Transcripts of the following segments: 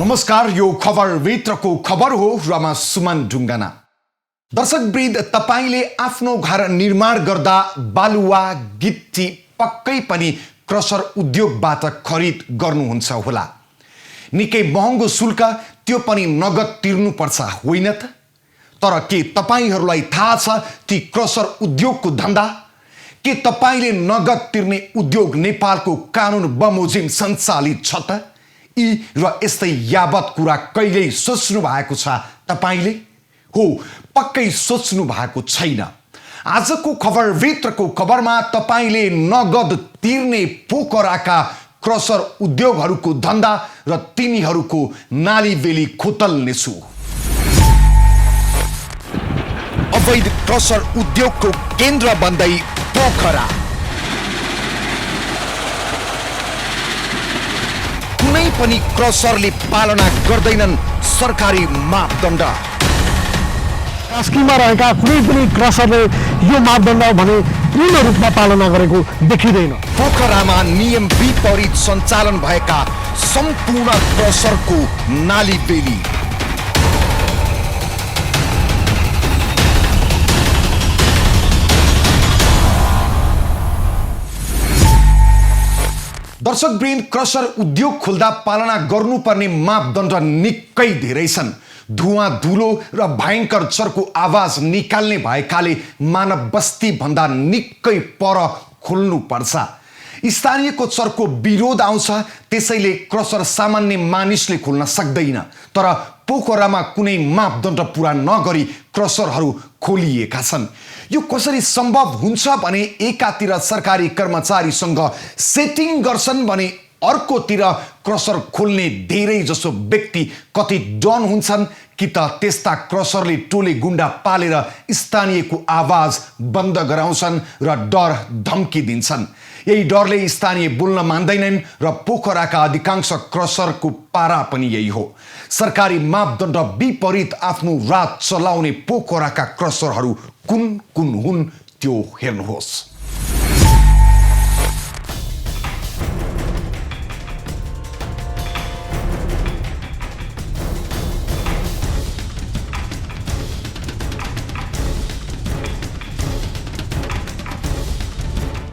नमस्कार, यो खबर भित्रको खबर हो र म सुमन ढुङ्गाना। दर्शकवृन्द, तपाईले आफ्नो घर निर्माण गर्दा बालुवा गिट्टी पक्कै पनि क्रसर उद्योगबाट खरिद गर्नुहुन्छ होला। निकै महँगो शुल्क, त्यो पनि नगद तिर्नुपर्छ होइन त? तर के तपाईहरूलाई थाहा छ ती क्रसर उद्योगको धन्दा? के तपाईले नगद तिर्ने उद्योग नेपालको कानुन बमोजिम सञ्चालित छ त? यी र यस्तै यावत कुरा कहिल्यै सोच्नु भएको छ तपाईले? हो, पक्कै सोच्नु भएको छैन। आजको खबर भित्रको खबरमा तपाईले नगद तिर्ने पोखराका क्रसर उद्योगहरूको धन्दा र तिनीहरूको नालीबेली खोतल्नेछु। अवैध क्रसर उद्योगको केन्द्र बन्दै पोखरा। कुनै पनि क्रसरले पालना गर्दैनन् सरकारी मापदण्ड। कास्कीमा रहेका कुनै पनि क्रसरले यो मापदण्ड भने पूर्ण रूपमा पालना गरेको देखिँदैन। पोखरामा नियम विपरीत सञ्चालन भएका सम्पूर्ण क्रसरको नालीबेली। दर्शकवृन्द, क्रसर उद्योग खोल्दा पालना गर्नुपर्ने मापदण्ड निकै धेरै छन्। धुवाँ, धुलो र भयङ्कर चर्को आवाज निकाल्ने भएकाले मानव बस्ती भन्दा निकै पर खोल्नुपर्छ। स्थानीयको चर्को विरोध आउँछ, त्यसैले क्रसर सामान्य मानिसले खोल्न सक्दैन। तर पोखरामा कुनै मापदण्ड पुरा नगरी क्रसरहरू खोलिएका छन्। यो कसरी सम्भव हुन्छ भने एकातिर सरकारी कर्मचारीसँग सेटिङ गर्छन् भने अर्कोतिर क्रसर खोल्ने धेरै जसो व्यक्ति कति डन हुन्छन् कि त त्यस्ता क्रसरले टोले गुण्डा पालेर स्थानीयको आवाज बन्द गराउँछन् र डर धम्की दिन्छन्। यही डरले स्थानीय बोल्न मान्दैनन् र पोखराका अधिकांश क्रसरको पारा पनि यही हो। सरकारी मापदण्ड विपरीत आफ्नो राज चलाउने पोखराका क्रसरहरू कुन कुन हुन् त्यो हेर्नुहोस्।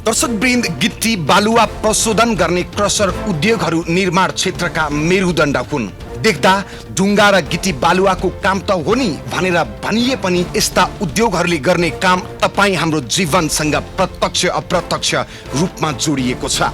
दर्शकवृन्द, गिट्टी बालुवा प्रशोधन गर्ने क्रसर उद्योगहरू निर्माण क्षेत्रका मेरुदण्ड हुन्। देख्दा ढुङ्गा र गिट्टी बालुवाको काम त हो नि भनेर भनिए पनि यस्ता उद्योगहरूले गर्ने काम तपाईँ हाम्रो जीवनसँग प्रत्यक्ष अप्रत्यक्ष रूपमा जोडिएको छ।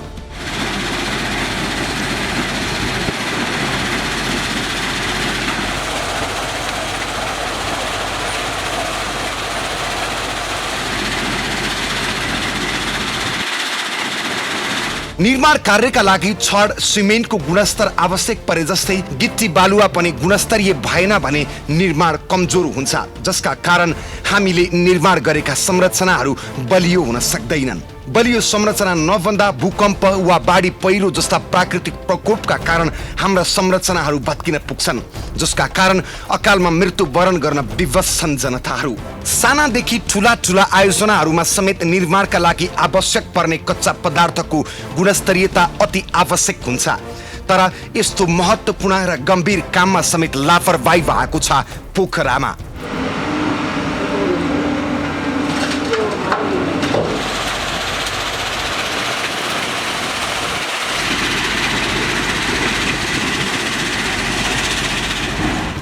निर्माण कार्यका लागि छड सिमेन्टको गुणस्तर आवश्यक परे जस्तै गिट्टी बालुवा पनि गुणस्तरीय भएन भने निर्माण कमजोर हुन्छ, जसका कारण हामीले निर्माण गरेका संरचनाहरू बलियो हुन सक्दैनन्। बलियो संरचना नबन्दा भूकम्प वा बाढी पहिरो जस्ता प्राकृतिक प्रकोपका कारण हाम्रा संरचनाहरू भत्किन पुग्छन्, जसका कारण अकालमा मृत्युवरण गर्न विवश छन् जनताहरू। सानादेखि ठुला ठुला आयोजनाहरूमा समेत निर्माणका लागि आवश्यक पर्ने कच्चा पदार्थको गुणस्तरीयता अति आवश्यक हुन्छ। तर यस्तो महत्त्वपूर्ण र गम्भीर काममा समेत लापरवाही भएको छ पोखरामा।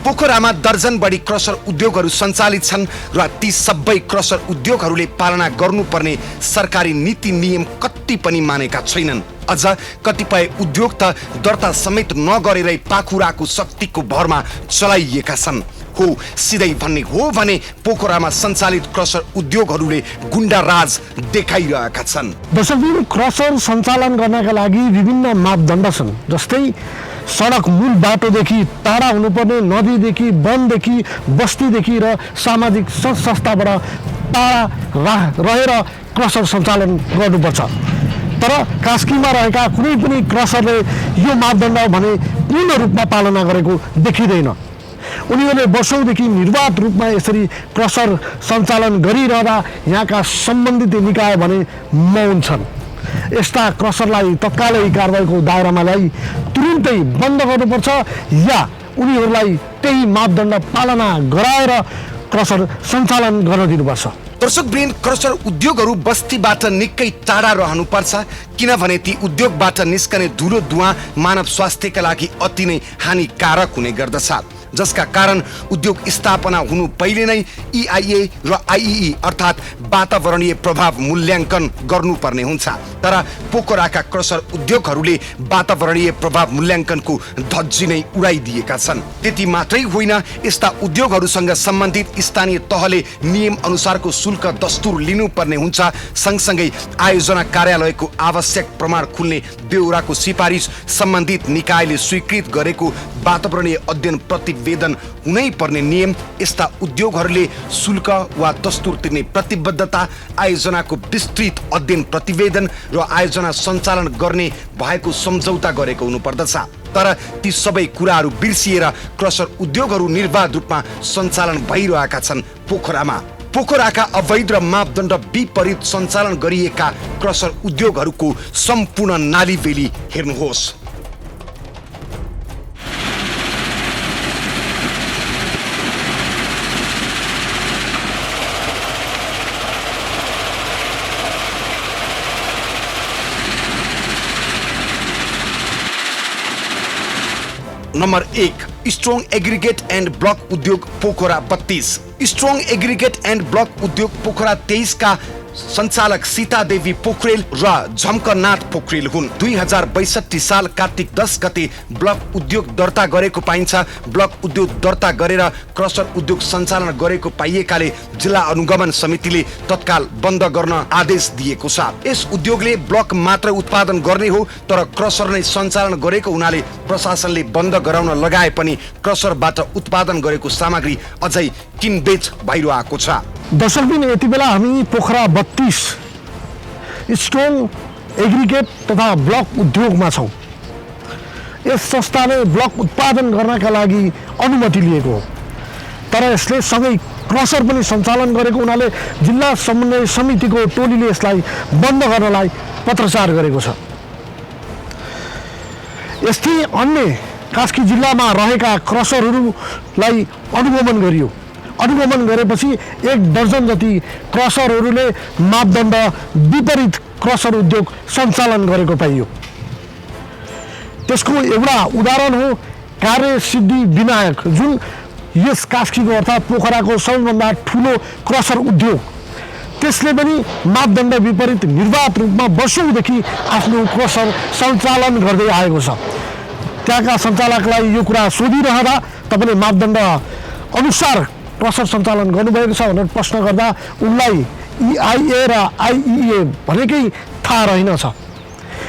पोखरामा दर्जन बढी क्रसर उद्योगहरू सञ्चालित छन् र ती सबै क्रसर उद्योगहरूले पालना गर्नुपर्ने सरकारी नीति नियम कति पनि मानेका छैनन्। अझ कतिपय उद्योग त दर्ता समेत नगरेरै पाखुराको शक्तिको भरमा चलाइएका छन्। हो, सिधै भन्ने हो भने पोखरामा सञ्चालित क्रसर उद्योगहरूले गुण्डा राज देखाइरहेका छन्। दर्शकवृन्द, क्रसर सञ्चालन गर्नका लागि विभिन्न मापदण्ड छन्। जस्तै सडक मूल बाटोदेखि टाढा हुनुपर्ने, नदीदेखि, वनदेखि, बस्तीदेखि र सामाजिक संस्थाबाट टाढा रहेर क्रसर सञ्चालन गर्नुपर्छ। तर कास्कीमा रहेका कुनै पनि क्रसरले यो मापदण्ड भने पूर्ण रूपमा पालना गरेको देखिँदैन। उनीहरूले वर्षौँदेखि निर्वाध रूपमा यसरी क्रसर सञ्चालन गरिरहँदा यहाँका सम्बन्धित निकाय भने मौन छन्। यस्ता क्रसरलाई तत्कालै कारबाहीको दायरामा ल्याई तुरुन्तै बन्द गर्नुपर्छ या उनीहरूलाई त्यही मापदण्ड पालना गराएर क्रसर सञ्चालन गर्न दिनुपर्छ। दर्शकवृन्द, क्रसर उद्योगहरू बस्तीबाट निकै टाढा रहनुपर्छ किनभने ती उद्योगबाट निस्कने धुलो धुवाँ मानव स्वास्थ्यका लागि अति नै हानिकारक हुने गर्दछ, जसका कारण उद्योग स्थापना हुनु पहिले नै EIA र IEE अर्थात् वातावरणीय प्रभाव मूल्याङ्कन गर्नुपर्ने हुन्छ। तर पोखराका क्रसर उद्योगहरूले वातावरणीय प्रभाव मूल्याङ्कनको धज्जी नै उडाइदिएका छन्। त्यति मात्रै होइन, यस्ता उद्योगहरूसँग सम्बन्धित स्थानीय तहले नियम अनुसारको शुल्क दस्तुर लिनुपर्ने हुन्छ। सँगसँगै आयोजना कार्यालयको आवश्यक प्रमाण खुल्ने बेहोराको सिफारिस सम्बन्धित निकायले स्वीकृत गरेको वातावरणीय अध्ययन प्रतिवेदन हुनै पर्ने नियम, यस्ता उद्योगहरूले शुल्क वा दस्तुर तिर्ने प्रतिबद्धता, आयोजनाको विस्तृत अध्ययन प्रतिवेदन र आयोजना सञ्चालन गर्ने भएको सम्झौता गरेको हुनुपर्दछ। तर ती सबै कुराहरू बिर्सिएर क्रसर उद्योगहरू निर्बाध रूपमा सञ्चालन भइरहेका छन्। पोखराका अवैध र मापदण्ड विपरीत सञ्चालन गरिएका क्रसर उद्योगहरूको सम्पूर्ण नालीबेली हेर्नुहोस्। Number 1, strong aggregate and block उद्योग Pokhara 32। Strong aggregate and block उद्योग पोखरा 23 का सञ्चालक सीतादेवी पोखरेल र झम्कनाथ पोखरेल हुन्। 2062 साल कार्तिक 10 गते ब्लक उद्योग दर्ता गरेको पाइन्छ। ब्लक उद्योग दर्ता गरेर क्रसर उद्योग सञ्चालन गरेको पाइएकाले जिल्ला अनुगमन समितिले तत्काल बन्द गर्न आदेश दिएको छ। यस उद्योगले ब्लक मात्र उत्पादन गर्ने हो, तर क्रसर नै सञ्चालन गरेको हुनाले प्रशासनले बन्द गराउन लगाए पनि क्रसरबाट उत्पादन गरेको सामग्री अझै किनबेच भइरहेको छ। दर्शकबिन, यति बेला हामी पोखरा 32 स्ट्रङ एग्रिगेट तथा ब्लक उद्योगमा छौँ। यस संस्थाले ब्लक उत्पादन गर्नका लागि अनुमति लिएको हो, तर यसले सँगै क्रसर पनि सञ्चालन गरेको हुनाले जिल्ला समन्वय समितिको टोलीले यसलाई बन्द गर्नलाई पत्रचार गरेको छ। यस्तै अन्य कास्की जिल्लामा रहेका क्रसरहरूलाई अनुगमन गरियो। अनुगमन गरेपछि 1 दर्जन जति क्रसरहरूले मापदण्ड विपरीत क्रसर उद्योग सञ्चालन गरेको पाइयो। त्यसको एउटा उदाहरण हो कार्यसिद्धि विनायक, जुन यस कास्कीको अर्थात् पोखराको सबैभन्दा ठुलो क्रसर उद्योग। त्यसले पनि मापदण्ड विपरीत निर्वाध रूपमा वर्षौँदेखि आफ्नो क्रसर सञ्चालन गर्दै आएको छ। त्यहाँका सञ्चालकलाई यो कुरा सोधिरहँदा तपाईँले मापदण्ड अनुसार क्रसर सञ्चालन गर्नुभएको छ भनेर प्रश्न गर्दा उनलाई EIA र IEA भनेकै थाहा रहेनछ।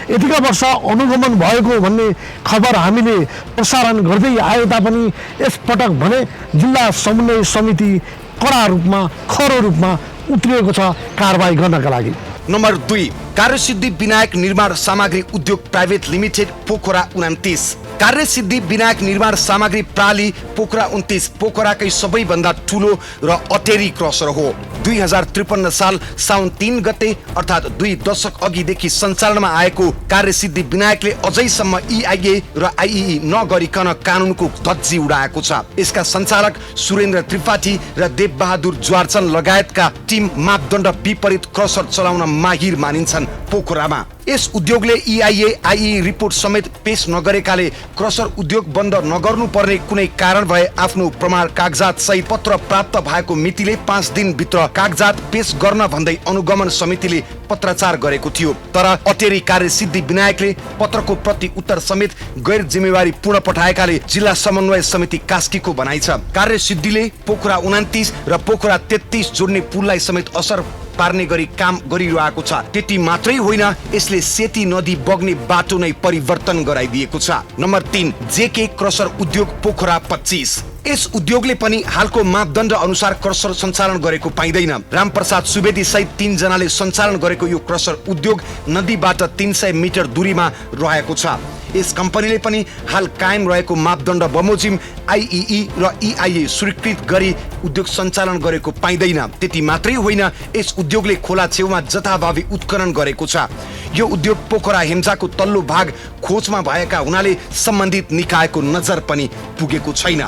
यतिका वर्ष अनुगमन भएको भन्ने खबर हामीले प्रसारण गर्दै आए तापनि यसपटक भने जिल्ला समन्वय समिति कडा रूपमा खरो रूपमा उत्रिएको छ कारबाही गर्नका लागि। नम्बर 2, कार्यसिद्धि विनायक निर्माण सामग्री उद्योग प्राइभेट लिमिटेड पोखरा 29। कार्यसिद्धि विनायक निर्माण सामग्री प्राली पोखरा 29 पोखराकै सबैभन्दा ठुलो र अटेरी क्रसर हो। 2053 साल साउन 3 गते अर्थात् 2 दशक अघिदेखि सञ्चालनमा आएको कार्यसिद्धि विनायकले अझैसम्म EIA र IEE नगरिकन कानुनको धज्जी उडाएको छ। यसका सञ्चालक सुरेन्द्र त्रिपाठी र देवबहादुर ज्वारचन लगायतका टिम मापदण्ड विपरीत क्रसर चलाउन माहिर मानिन्छन् पोखरामा। यस उद्योगले EIA IEE रिपोर्ट समेत पेश नगरेकाले क्रसर उद्योग बन्द नगर्नुपर्ने कुनै कारण भए आफ्नो प्रमाण कागजात सहित पत्र प्राप्त भएको मितिले 5 दिनभित्र कागजात पेश गर्न भन्दै अनुगमन समितिले पत्रचार गरेको थियो। तर अटेरी कार्यसिद्धि विनायकले पत्रको प्रति उत्तर समेत गैर जिम्मेवारी पूर्ण पठाएकाले जिल्ला समन्वय समिति कास्कीको भनाइ छ कार्यसिद्धिले पोखरा 29 र पोखरा 33 जोड्ने पुललाई समेत असर पार्ने गरी काम गरिरहेको छ। त्यति मात्रै होइन, यसले सेती नदी बग्ने बाटो नै परिवर्तन गराइदिएको छ। नम्बर 3, JK क्रसर उद्योग पोखरा 25। यस उद्योगले पनि हालको मापदण्ड अनुसार क्रसर सञ्चालन गरेको पाइँदैन। रामप्रसाद सुवेदी सहित 3 जनाले सञ्चालन गरेको यो क्रसर उद्योग नदीबाट 300 मिटर दूरीमा रहेको छ। यस कम्पनीले पनि हाल कायम रहेको मापदण्ड बमोजिम आइइई र इआइए स्वीकृत गरी उद्योग सञ्चालन गरेको पाइँदैन। त्यति मात्रै होइन, यस उद्योगले खोला छेउमा जथाभावी उत्खनन गरेको छ। यो उद्योग पोखरा हेम्जाको तल्लो भाग खोजमा भएका हुनाले सम्बन्धित निकायको नजर पनि पुगेको छैन।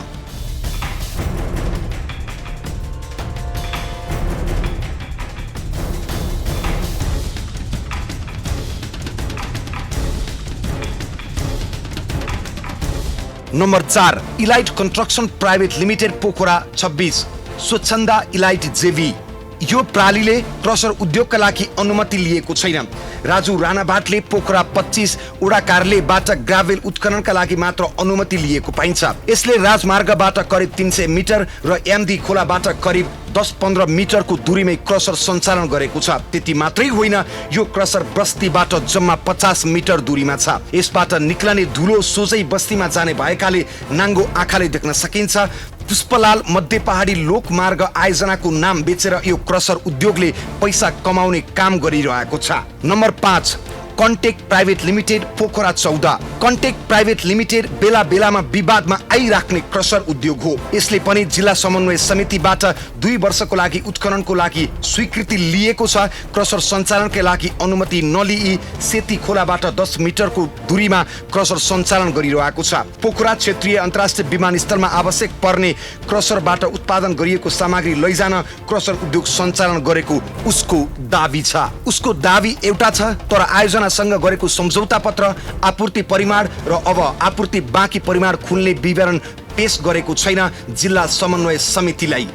Number 4 elite construction private limited Pokhara 26 Swachhanda elite JV. यो प्रणालीले क्रसर उद्योगका लागि अनुमति लिएको छैन। राजु राणाभाटले पोखरा 25 वडा कार्यालयबाट ग्राभेल उत्खननका लागि मात्र अनुमति लिएको पाइन्छ। यसले राजमार्गबाट करिब 300 मिटर र यामदी खोलाबाट करिब 10-15 मिटरको दूरीमै क्रसर सञ्चालन गरेको छ। त्यति मात्रै होइन, यो क्रसर बस्तीबाट जम्मा 50 मिटर दूरीमा छ। यसबाट निक्लने धुलो सोझै बस्तीमा जाने भएकाले नाङ्गो आँखाले देख्न सकिन्छ। पुष्पलाल मध्य पहाडी लोकमार्ग आयोजनाको नाम बेचेर यो क्रसर उद्योगले पैसा कमाउने काम गरिरहेको छ। Number 5 contact private limited Pokhara 14। Contact private limited बेला बेलामा विवादमा आइराख्ने क्रसर उद्योग हो। यसले पनि जिल्ला समन्वय समितिबाट 2 वर्षको लागि उत्खननको लागि स्वीकृति लिएको छ। क्रसर सञ्चालनका लागि अनुमति नलिई सेती खोलाबाट 10 मिटरको दूरीमा क्रसर सञ्चालन गरिरहेको छ। पोखरा क्षेत्रीय अन्तर्राष्ट्रिय विमानस्थलमा आवश्यक पर्ने क्रसरबाट उत्पादन गरिएको सामग्री लैजान क्रसर उद्योग सञ्चालन गरेको उसको दाबी छ। उसको दाबी एउटा छ, तर आयोजना सँग गरेको सम्झौता पत्र, आपूर्ति परिमाण र अब आपूर्ति बाँकी परिमाण खुल्ने विवरण पेश गरेको छैन जिल्ला समन्वय समितिलाई।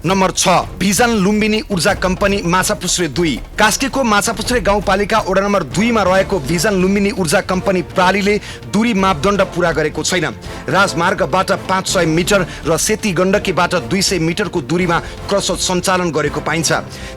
नम्बर 6 भिजन लुम्बिनी ऊर्जा कम्पनी माछापुच्छ्रे 2। कास्कीको माछापुच्छ्रे गाउँपालिका वडा नम्बर 2 मा रहेको भिजन लुम्बिनी ऊर्जा कम्पनी प्रणालीले दूरी मापदण्ड पूरा गरेको छैन। राजमार्गबाट 500 मिटर र सेती गण्डकीबाट 200 मिटरको दूरीमा क्रसर सञ्चालन गरेको पाइन्छ।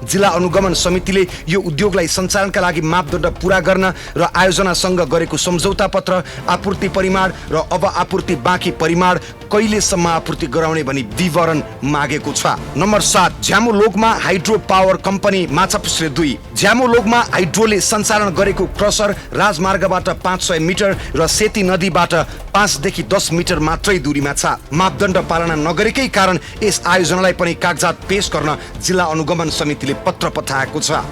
जिल्ला अनुगमन समितिले यो उद्योगलाई सञ्चालनका लागि मापदण्ड पूरा गर्न र आयोजनासँग गरेको सम्झौता पत्र, आपूर्ति परिमाण र अब आपूर्ति बाँकी परिमाण कहिलेसम्म आपूर्ति गराउने भनी विवरण मागेको छ। नम्बर 7 झ्यामुलोगमा हाइड्रो पावर कम्पनी माछापुच्छ्रे 2। झ्यामुलोगमा हाइड्रोले सञ्चालन गरेको क्रसर राजमार्गबाट 500 मिटर र सेती नदीबाट 5 देखि 10 मिटर मात्रै दूरीमा छ। मापदण्ड पालना नगरेकै कारण यस आयोजनालाई पनि कागजात पेश गर्न जिल्ला अनुगमन समितिले पत्र पठाएको छ।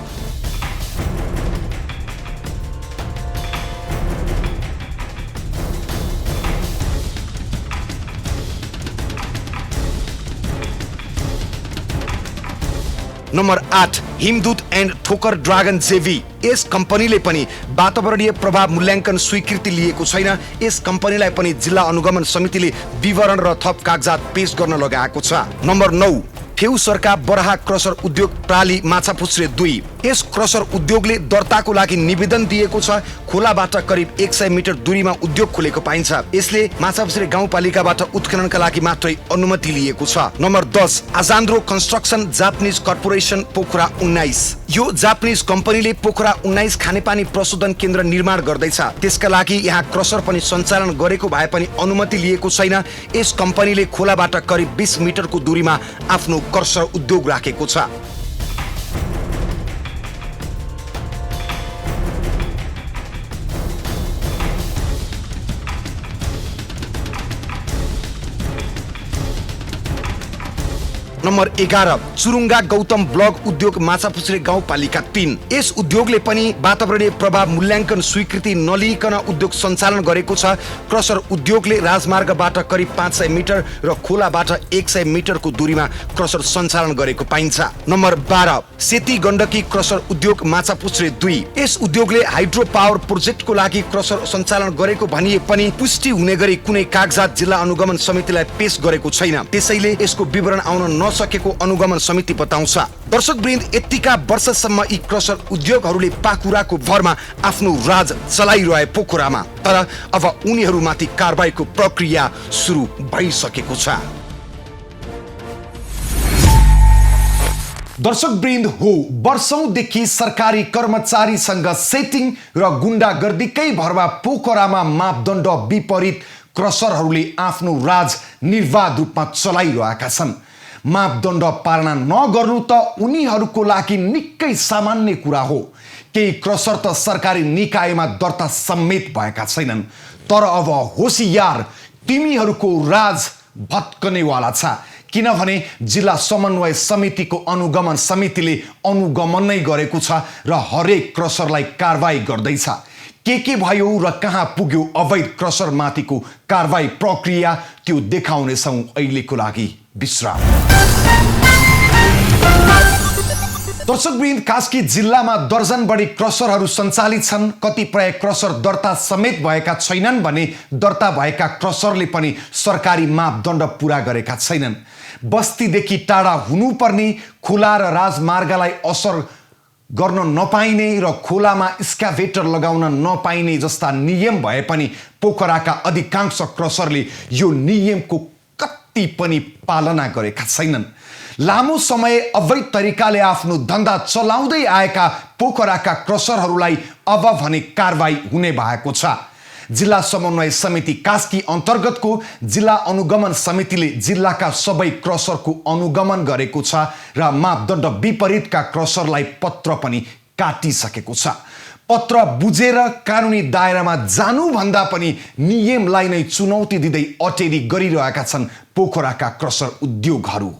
नम्बर 8 हिमदूत एन्ड ठोकर ड्रागन जेवी। यस कम्पनीले पनि वातावरणीय प्रभाव मूल्याङ्कन स्वीकृति लिएको छैन। यस कम्पनीलाई पनि जिल्ला अनुगमन समितिले विवरण र थप कागजात पेश गर्न लगाएको छ। नम्बर 9 फेउसरका बराहा क्रसर उद्योग प्रणाली माछापुच्छ्रे 2। यस क्रसर उद्योगले दर्ताको लागि निवेदन दिएको छ। खोलाबाट करिब 100 मिटर दूरीमा उद्योग खुलेको पाइन्छ। यसले माछापुच्छ्रे गाउँपालिकाबाट उत्खननका लागि मात्रै अनुमति लिएको छ। नम्बर 10 आजान्द्रो कन्स्ट्रक्सन जापानिज कर्पोरेसन पोखरा 19। यो जापानिज कम्पनीले पोखरा 19 खानेपानी प्रशोधन केन्द्र निर्माण गर्दैछ। त्यसका लागि यहाँ क्रसर पनि सञ्चालन गरेको भए पनि अनुमति लिएको छैन। यस कम्पनीले खोलाबाट करिब 20 मिटरको दूरीमा आफ्नो क्रसर उद्योग राखेको छ। नम्बर 11 चुरुङ्गा गौतम ब्लक उद्योग माछापुच्छ्रे गाउँपालिका 3। यस उद्योगले पनि वातावरणीय प्रभाव मूल्याङ्कन स्वीकृति नलिइकन उद्योग सञ्चालन गरेको छ। क्रसर उद्योगले राजमार्गबाट करिब 500 मिटर र खोलाबाट 100 मिटरको दूरीमा क्रसर सञ्चालन गरेको पाइन्छ। नम्बर 12 सेती गण्डकी क्रसर उद्योग माछापुच्छ्रे 2। यस उद्योगले हाइड्रो पावर प्रोजेक्टको लागि क्रसर सञ्चालन गरेको भनिए पनि पुष्टि हुने गरी कुनै कागजात जिल्ला अनुगमन समितिलाई पेश गरेको छैन। त्यसैले यसको विवरण आउन नसकेको अनुगमन समिति बताउँछ। दर्शकवृन्द, यतिका वर्षसम्म यी क्रसर उद्योगहरूले पाखुराको भरमा आफ्नो राज चलाइरहे पोखरामा, तर अब उनीहरूमाथि कारबाहीको प्रक्रिया सुरु भइसकेको छ। दर्शकवृन्द हो, वर्षौंदेखि सरकारी कर्मचारीसँग सेटिङ र गुण्डागर्दीकै भरमा पोखरामा मापदण्ड विपरीत क्रसरहरूले आफ्नो राज निर्वाध रूपमा चलाइरहेका छन्। मापदण्ड पालना नगर्नु त उनीहरूको लागि निकै सामान्य कुरा हो। केही क्रसर त सरकारी निकायमा दर्ता समेत भएका छैनन्। तर अब होसियार, तिमीहरूको राज भत्कनेवाला छ, किनभने जिल्ला समन्वय समितिको अनुगमन समितिले अनुगमन नै गरेको छ र हरेक क्रसरलाई कारबाही गर्दैछ। के भयो र कहाँ पुग्यो अवैध क्रसर माथिको कारबाही प्रक्रिया, त्यो देखाउनेछौँ अहिलेको लागि विश्राम। दर्शकवृन्द, कास्की जिल्लामा दर्जन बढी क्रसरहरू सञ्चालित छन्। कतिपय क्रसर दर्ता समेत भएका छैनन् भने दर्ता भएका क्रसरले पनि सरकारी मापदण्ड पुरा गरेका छैनन्। बस्तीदेखि टाढा हुनुपर्ने, खोला र राजमार्गलाई असर गर्न नपाइने र खोलामा स्क्याभेटर लगाउन नपाइने जस्ता नियम भए पनि पोखराका अधिकांश क्रसरले यो नियमको कति पनि पालना गरेका छैनन्। लामो समय अवैध तरिकाले आफ्नो धन्दा चलाउँदै आएका पोखराका क्रसरहरूलाई अब भने कारबाही हुने भएको छ। जिल्ला समन्वय समिति कास्की अन्तर्गतको जिल्ला अनुगमन समितिले जिल्लाका सबै क्रसरको अनुगमन गरेको छ र मापदण्ड विपरीतका क्रसरलाई पत्र पनि काटिसकेको छ। पत्र बुझेर कानुनी दायरामा जानुभन्दा पनि नियमलाई नै चुनौती दिँदै अटेरी गरिरहेका छन् पोखराका क्रसर उद्योगहरू।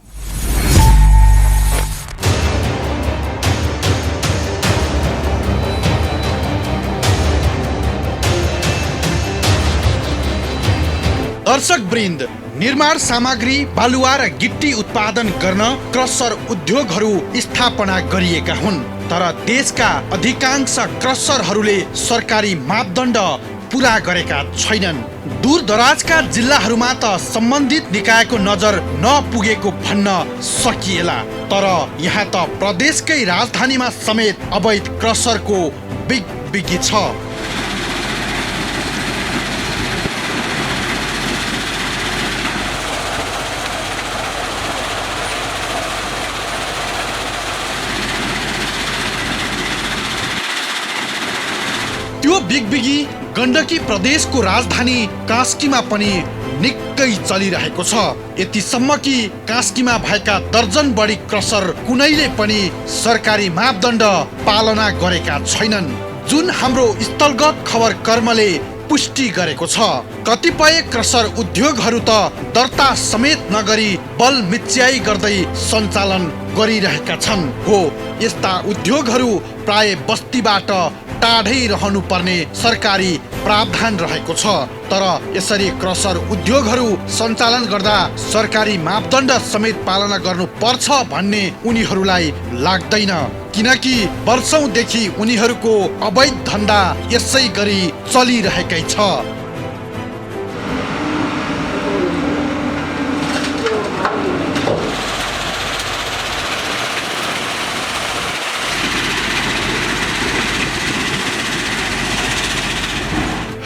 दर्शकवृन्द, निर्माण सामग्री, बालुवा र गिट्टी उत्पादन गर्न क्रसर उद्योगहरू स्थापना गरिएका हुन्। तर देशका अधिकांश क्रसरहरूले सरकारी मापदण्ड पुरा गरेका छैनन्। दूरदराजका जिल्लाहरूमा त सम्बन्धित निकायको नजर नपुगेको भन्न सकिएला। तर यहाँ त प्रदेशकै राजधानीमा समेत अवैध क्रसरको बिगबिगी छ। त्यो बिगबिगी गण्डकी प्रदेशको राजधानी कास्कीमा पनि निकै चलिरहेको छ। यतिसम्म कि कास्कीमा भएका दर्जन बढी क्रसर कुनैले पनि सरकारी मापदण्ड पालना गरेका छैनन्, जुन हाम्रो स्थलगत खबर कर्मले पुष्टि गरेको छ। कतिपय क्रसर उद्योगहरू त दर्ता समेत नगरी बल मिच्याई गर्दै सञ्चालन गरिरहेका छन्। हो, यस्ता उद्योगहरू प्राय बस्तीबाट टाढै रहनुपर्ने सरकारी प्रावधान रहेको छ। तर यसरी क्रसर उद्योगहरू सञ्चालन गर्दा सरकारी मापदण्ड समेत पालना गर्नुपर्छ भन्ने उनीहरूलाई लाग्दैन, किनकि वर्षौंदेखि उनीहरूको अवैध धन्दा यसै गरी चलिरहेकै छ।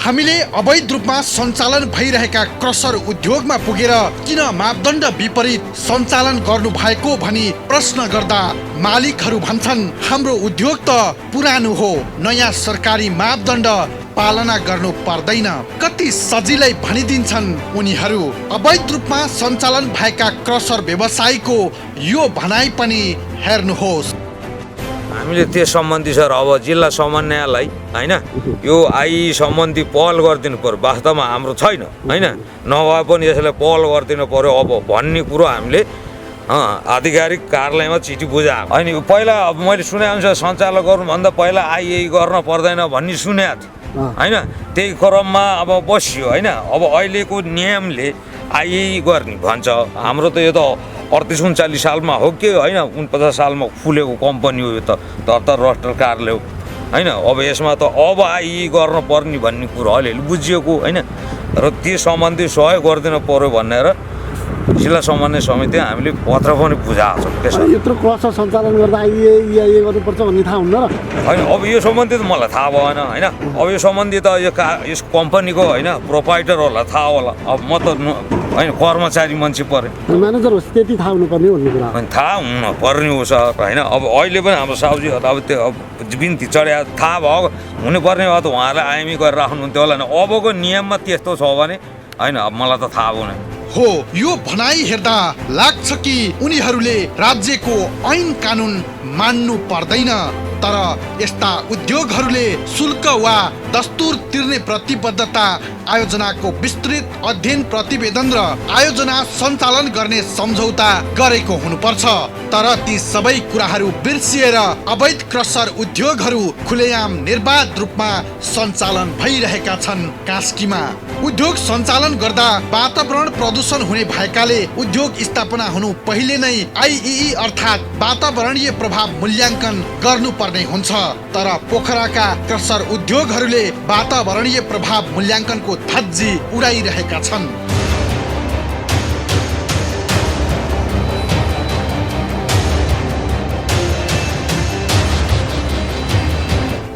हामीले अवैध रूपमा सञ्चालन भइरहेका क्रसर उद्योगमा पुगेर किन मापदण्ड विपरीत सञ्चालन गर्नु भएको भनी प्रश्न गर्दा मालिकहरू भन्छन्, हाम्रो उद्योग त पुरानो हो, नयाँ सरकारी मापदण्ड पालना गर्नु पर्दैन। कति सजिलै भनिदिन्छन् उनीहरू। अवैध रूपमा सञ्चालन भएका क्रसर व्यवसायीको यो भनाइ पनि हेर्नुहोस्। हामीले त्यस सम्बन्धी सर अब जिल्ला समन्वयलाई होइन यो आई सम्बन्धी पहल गरिदिनु पर्यो। वास्तवमा हाम्रो छैन होइन, नभए पनि यसलाई पहल गरिदिनु पर्यो अब भन्ने कुरो हामीले आधिकारिक कार्यालयमा चिठी बुझाएको होइन। पहिला अब मैले सुने अनुसार सञ्चालन गर्नुभन्दा पहिला आइए गर्न पर्दैन भन्ने सुनेको थिएँ होइन। त्यही क्रममा अब बसियो होइन। अब अहिलेको नियमले आइए गर्ने भन्छ। हाम्रो त यो त 38-39 सालमा हो कि होइन, 49 सालमा खुलेको कम्पनी हो यो त, दर्ता रजिस्टर कार्यालय हो होइन। अब यसमा त अब आइए गर्न पर्ने भन्ने कुरो अलिअलि बुझिएको होइन। र त्यो सम्बन्धी सहयोग गरिदिनु पर्यो भनेर जिल्ला समन्वय समिति हामीले पत्र पनि बुझाएको छौँ। यत्रो क्रसर सञ्चालन गर्दा आइए गर्नुपर्छ भन्ने थाहा हुन्न र होइन। अब यो सम्बन्धी त मलाई थाहा भएन होइन। अब यो सम्बन्धी त यस कम्पनीको होइन प्रोपाइटरहरूलाई थाहा होला। अब म त होइन कर्मचारी मान्छे परे, म्यानेजर होस्, त्यति थाहा हुनुपर्ने भन्ने कुरा होइन। थाहा हुन पर्ने हो सर होइन। अब अहिले पनि हाम्रो साउजीहरू अब त्यो अब बिन्ती चढ्या थाहा भएको हुनुपर्ने हो त उहाँलाई आइएमई गरेर राख्नुहुन्थ्यो होला नि। अबको नियममा त्यस्तो छ भने होइन अब मलाई त थाहा भएन हो यो भनाइ हेर्दा लाग्छ कि उनीहरूले राज्यको ऐन कानुन मान्नु पर्दैन तर यस्ता उद्योगहरूले शुल्क वा दस्तुर तिर्ने प्रतिबद्धता आयोजनाको विस्तृत अध्ययन प्रतिवेदन र आयोजना सञ्चालन गर्ने सम्झौता गरेको हुनुपर्छ तर ती सबै कुराहरू बिर्सिएर अवैध क्रसर उद्योगहरू खुलेआम निर्बाध रूपमा सञ्चालन भइरहेका छन् कास्कीमा उद्योग सञ्चालन गर्दा वातावरण प्रदूषण हुने भएकाले उद्योग स्थापना हुनु पहिले नै आइई अर्थात् वातावरणीय प्रभाव मूल्याङ्कन गर्नुपर्ने हुन्छ तर पोखराका क्रसर उद्योगहरूले वातावरणीय प्रभाव मूल्याङ्कनको धज्जी उडाइरहेका छन्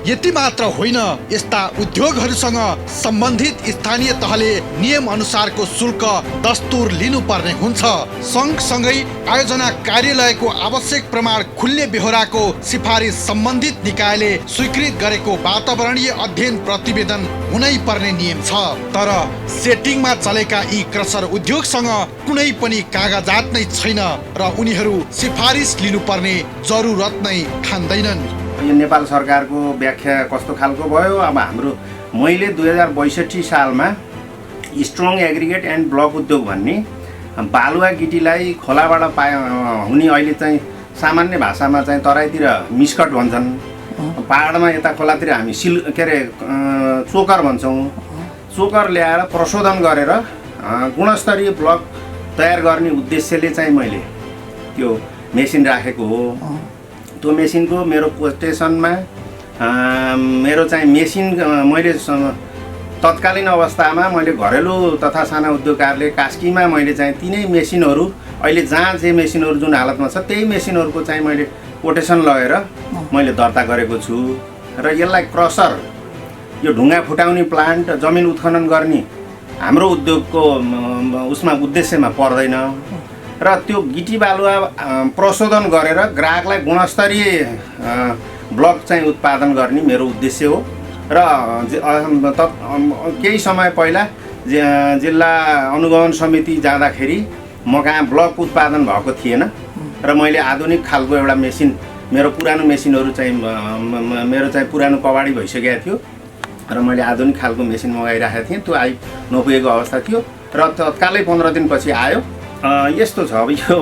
यति मात्र होइन यस्ता उद्योगहरूसँग सम्बन्धित स्थानीय तहले नियम अनुसारको शुल्क दस्तुर लिनुपर्ने हुन्छ सँगसँगै आयोजना कार्यालयको आवश्यक प्रमाण खुल्ने बेहोराको सिफारिस सम्बन्धित निकायले स्वीकृत गरेको वातावरणीय अध्ययन प्रतिवेदन हुनै पर्ने नियम छ तर सेटिङमा चलेका यी क्रसर उद्योगसँग कुनै पनि कागजात नै छैन र उनीहरू सिफारिस लिनुपर्ने जरुरत नै ठान्दैनन् यो नेपाल सरकारको व्याख्या कस्तो खालको भयो अब हाम्रो मैले 2062 सालमा स्ट्रङ एग्रिगेट एन्ड ब्लक उद्योग भन्ने बालुवा गिटीलाई खोलाबाट हुने अहिले चाहिँ सामान्य भाषामा चाहिँ तराईतिर मिस्कट भन्छन् पहाडमा यता खोलातिर हामी चोकर भन्छौँ चोकर ल्याएर प्रशोधन गरेर गुणस्तरीय ब्लक तयार गर्ने उद्देश्यले चाहिँ मैले त्यो मेसिन राखेको हो त्यो मेसिनको मेरो कोटेसनमा मेरो चाहिँ मेसिन मैले तत्कालीन अवस्थामा मैले घरेलु तथा साना उद्योगकारले कास्कीमा मैले चाहिँ तिनै मेसिनहरू अहिले जहाँ जे मेसिनहरू जुन हालतमा छ त्यही मेसिनहरूको चाहिँ मैले कोटेसन लगेर मैले दर्ता गरेको छु र यसलाई क्रसर यो ढुङ्गा फुटाउने प्लान्ट जमिन उत्खनन गर्ने हाम्रो उद्योगको उसमा उद्देश्यमा पर्दैन र त्यो गिटी बालुवा प्रशोधन गरेर ग्राहकलाई गुणस्तरीय ब्लक चाहिँ उत्पादन गर्ने मेरो उद्देश्य हो र केही समय पहिला जिल्ला अनुगमन समिति जाँदाखेरि म कहाँ ब्लक उत्पादन भएको थिएन र मैले आधुनिक खालको एउटा मेसिन मेरो पुरानो मेसिनहरू चाहिँ मेरो चाहिँ पुरानो कबाडी भइसकेको थियो र मैले आधुनिक खालको मेसिन मगाइराखेको थिएँ त्यो नपुगेको अवस्था थियो र तत्कालै 15 दिनपछि आयो यस्तो छ अब यो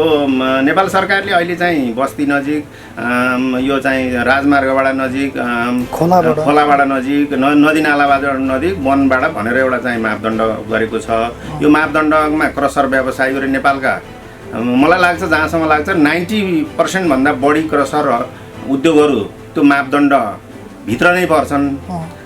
नेपाल सरकारले अहिले चाहिँ बस्ती नजिक यो चाहिँ राजमार्गबाट नजिक खोलाबाट नजिक नदीनालाबाट नजिक वनबाट भनेर एउटा चाहिँ मापदण्ड गरेको छ यो मापदण्डमा क्रसर व्यवसायीहरू नेपालका मलाई लाग्छ जहाँसम्म लाग्छ 90% भन्दा बढी क्रसर उद्योगहरू त्यो मापदण्ड भित्र नै पर्छन्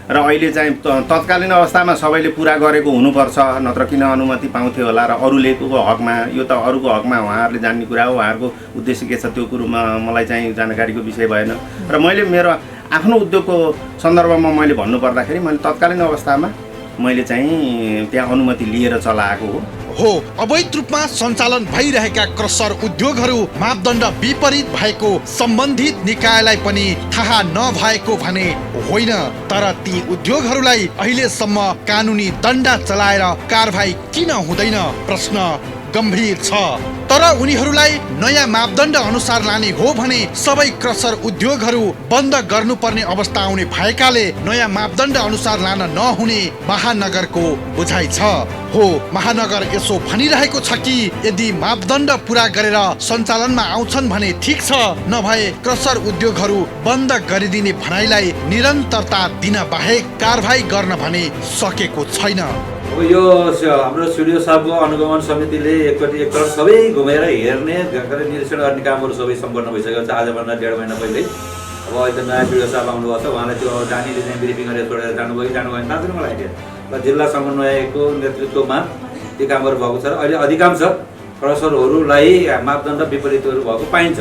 र अहिले चाहिँ तत्कालीन अवस्थामा सबैले पुरा गरेको हुनुपर्छ नत्र किन अनुमति पाउँथ्यो होला र अरूलेको हकमा यो त अरूको हकमा उहाँहरूले जान्ने कुरा हो उहाँहरूको उद्देश्य के छ त्यो कुरोमा मलाई चाहिँ जानकारीको विषय भएन र मैले मेरो आफ्नो उद्योगको सन्दर्भमा मैले भन्नुपर्दाखेरि मैले तत्कालीन अवस्थामा मैले चाहिँ त्यहाँ अनुमति लिएर चलाएको हो अवैध रूपमा सञ्चालन भइरहेका क्रसर उद्योगहरू मापदण्ड विपरीत भएको सम्बन्धित निकायलाई पनि थाहा नभएको भने होइन तर ती उद्योगहरूलाई अहिलेसम्म कानुनी दण्ड चलाएर कारबाही किन हुँदैन प्रश्न गम्भीर छ तर उनीहरूलाई नयाँ मापदण्ड अनुसार लाने हो भने सबै क्रसर उद्योगहरू बन्द गर्नुपर्ने अवस्था आउने भएकाले नयाँ मापदण्ड अनुसार लान नहुने महानगरको बुझाइ छ हो महानगर यसो भनिरहेको छ कि यदि मापदण्ड पुरा गरेर सञ्चालनमा आउँछन् भने ठिक छ नभए क्रसर उद्योगहरू बन्द गरिदिने भनाइलाई निरन्तरता दिन बाहेक कारबाही गर्न भने सकेको छैन अब यो हाम्रो स्टुडियो साहबको अनुगमन समितिले एकपट्टि एकपल्ट सबै घुमेर हेर्ने निरीक्षण गर्ने कामहरू सबै सम्पन्न भइसकेको छ आजभन्दा 1.5 महिना पहिले अब अहिले नयाँ स्टुडियो साहब आउनुभएको छ उहाँलाई त्यो जानीले चाहिँ ब्रिफिङ गरेर छोडेर जानुभयो थाहा छैन मलाई आइडिया र जिल्ला समन्वयको नेतृत्वमा त्यो कामहरू भएको छ र अहिले अधिकांश क्रसरहरूलाई मापदण्ड विपरीतहरू भएको पाइन्छ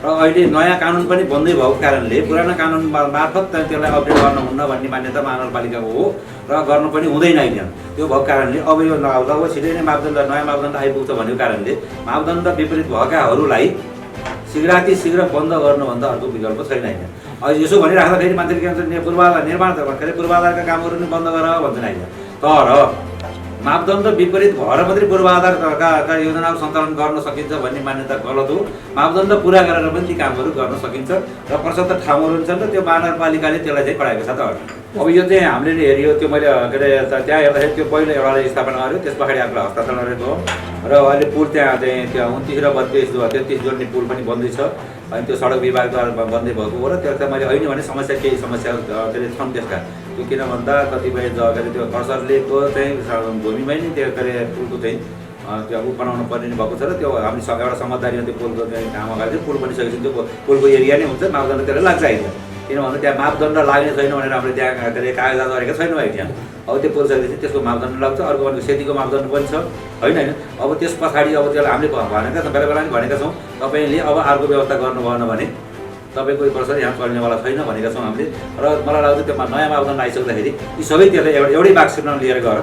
र अहिले नयाँ कानुन पनि बन्दै भएको कारणले पुरानो कानुन मार्फत त्यसलाई अपडेट गर्न हुन्न भन्ने मान्यता महानगरपालिकाको हो र गर्न पनि हुँदैन अहिले त्यो भएको कारणले अब यो लगभग छिटै नै मापदण्ड नयाँ मापदण्ड आइपुग्छ भनेको कारणले मापदण्ड विपरीत भएकाहरूलाई शीघ्र बन्द गर्नुभन्दा अर्को विकल्प छैन होइन अहिले यसो भनिराख्दाखेरि मान्छेले के भन्छ पूर्वाधार निर्माण त भन्दाखेरि पूर्वाधारका कामहरू पनि बन्द गर भन्छन् होइन तर मापदण्ड विपरीत भएर मात्रै पूर्वाधारका योजनाहरू सञ्चालन गर्न सकिन्छ भन्ने मान्यता गलत हो। मापदण्ड पुरा गरेर पनि ती कामहरू गर्न सकिन्छ र प्रशस्त ठाउँहरू हुन्छन् र त्यो महानगरपालिकाले त्यसलाई चाहिँ बढाएको छ त। अब यो चाहिँ हामीले हेऱ्यो त्यो मैले के अरे त्यहाँ हेर्दाखेरि त्यो पहिलो एउटाले स्थापना गर्यो, त्यस पछाडि आफ्नो हस्तान्तरण गरेको हो र अहिले पुल त्यहाँ चाहिँ त्यो 29 र 32 जोड्ने पुल पनि बन्दैछ। अनि त्यो सडक विभागद्वारा बन्दै भएको हो र त्यसलाई मैले होइन भने समस्या केही समस्याहरू के अरे छन् त्यसका। त्यो किन भन्दा कतिपय जग्गा त्यो कर्सरलेको चाहिँ भूमिमै नै त्यो के अरे पुलको चाहिँ त्यो ऊ बनाउनु पर्ने भएको छ र त्यो हामी एउटा समझदारीमा त्यो पुलको चाहिँ काम अगाडि पुल बनिसकेपछि त्यो पुलको एरिया नै हुन्छ, मापदण्ड त्यसलाई लाग्छ होइन। किन भन्दा त्यहाँ मापदण्ड लाग्ने छैन भनेर हामीले त्यहाँ के अरे कागजात गरेका छैनौँ है त्यहाँ। अब त्यो पुल सकेपछि त्यसको मापदण्ड लाग्छ, अर्को भनेको सेतीको मापदण्ड पनि छ होइन होइन। अब त्यस पछाडि अब त्यसलाई हामीले भनेका छौँ, बेला बेला पनि भनेका छौँ तपाईँले अब अर्को व्यवस्था गर्नु भएन भने तपाईँको वर्ष यहाँ चल्नेवाला छैन भनेका छौँ हामीले। र मलाई लाग्छ त्यो नयाँ मापदण्ड आइसक्दाखेरि यी सबै त्यसलाई एउटै बाक्समा लिएर गएर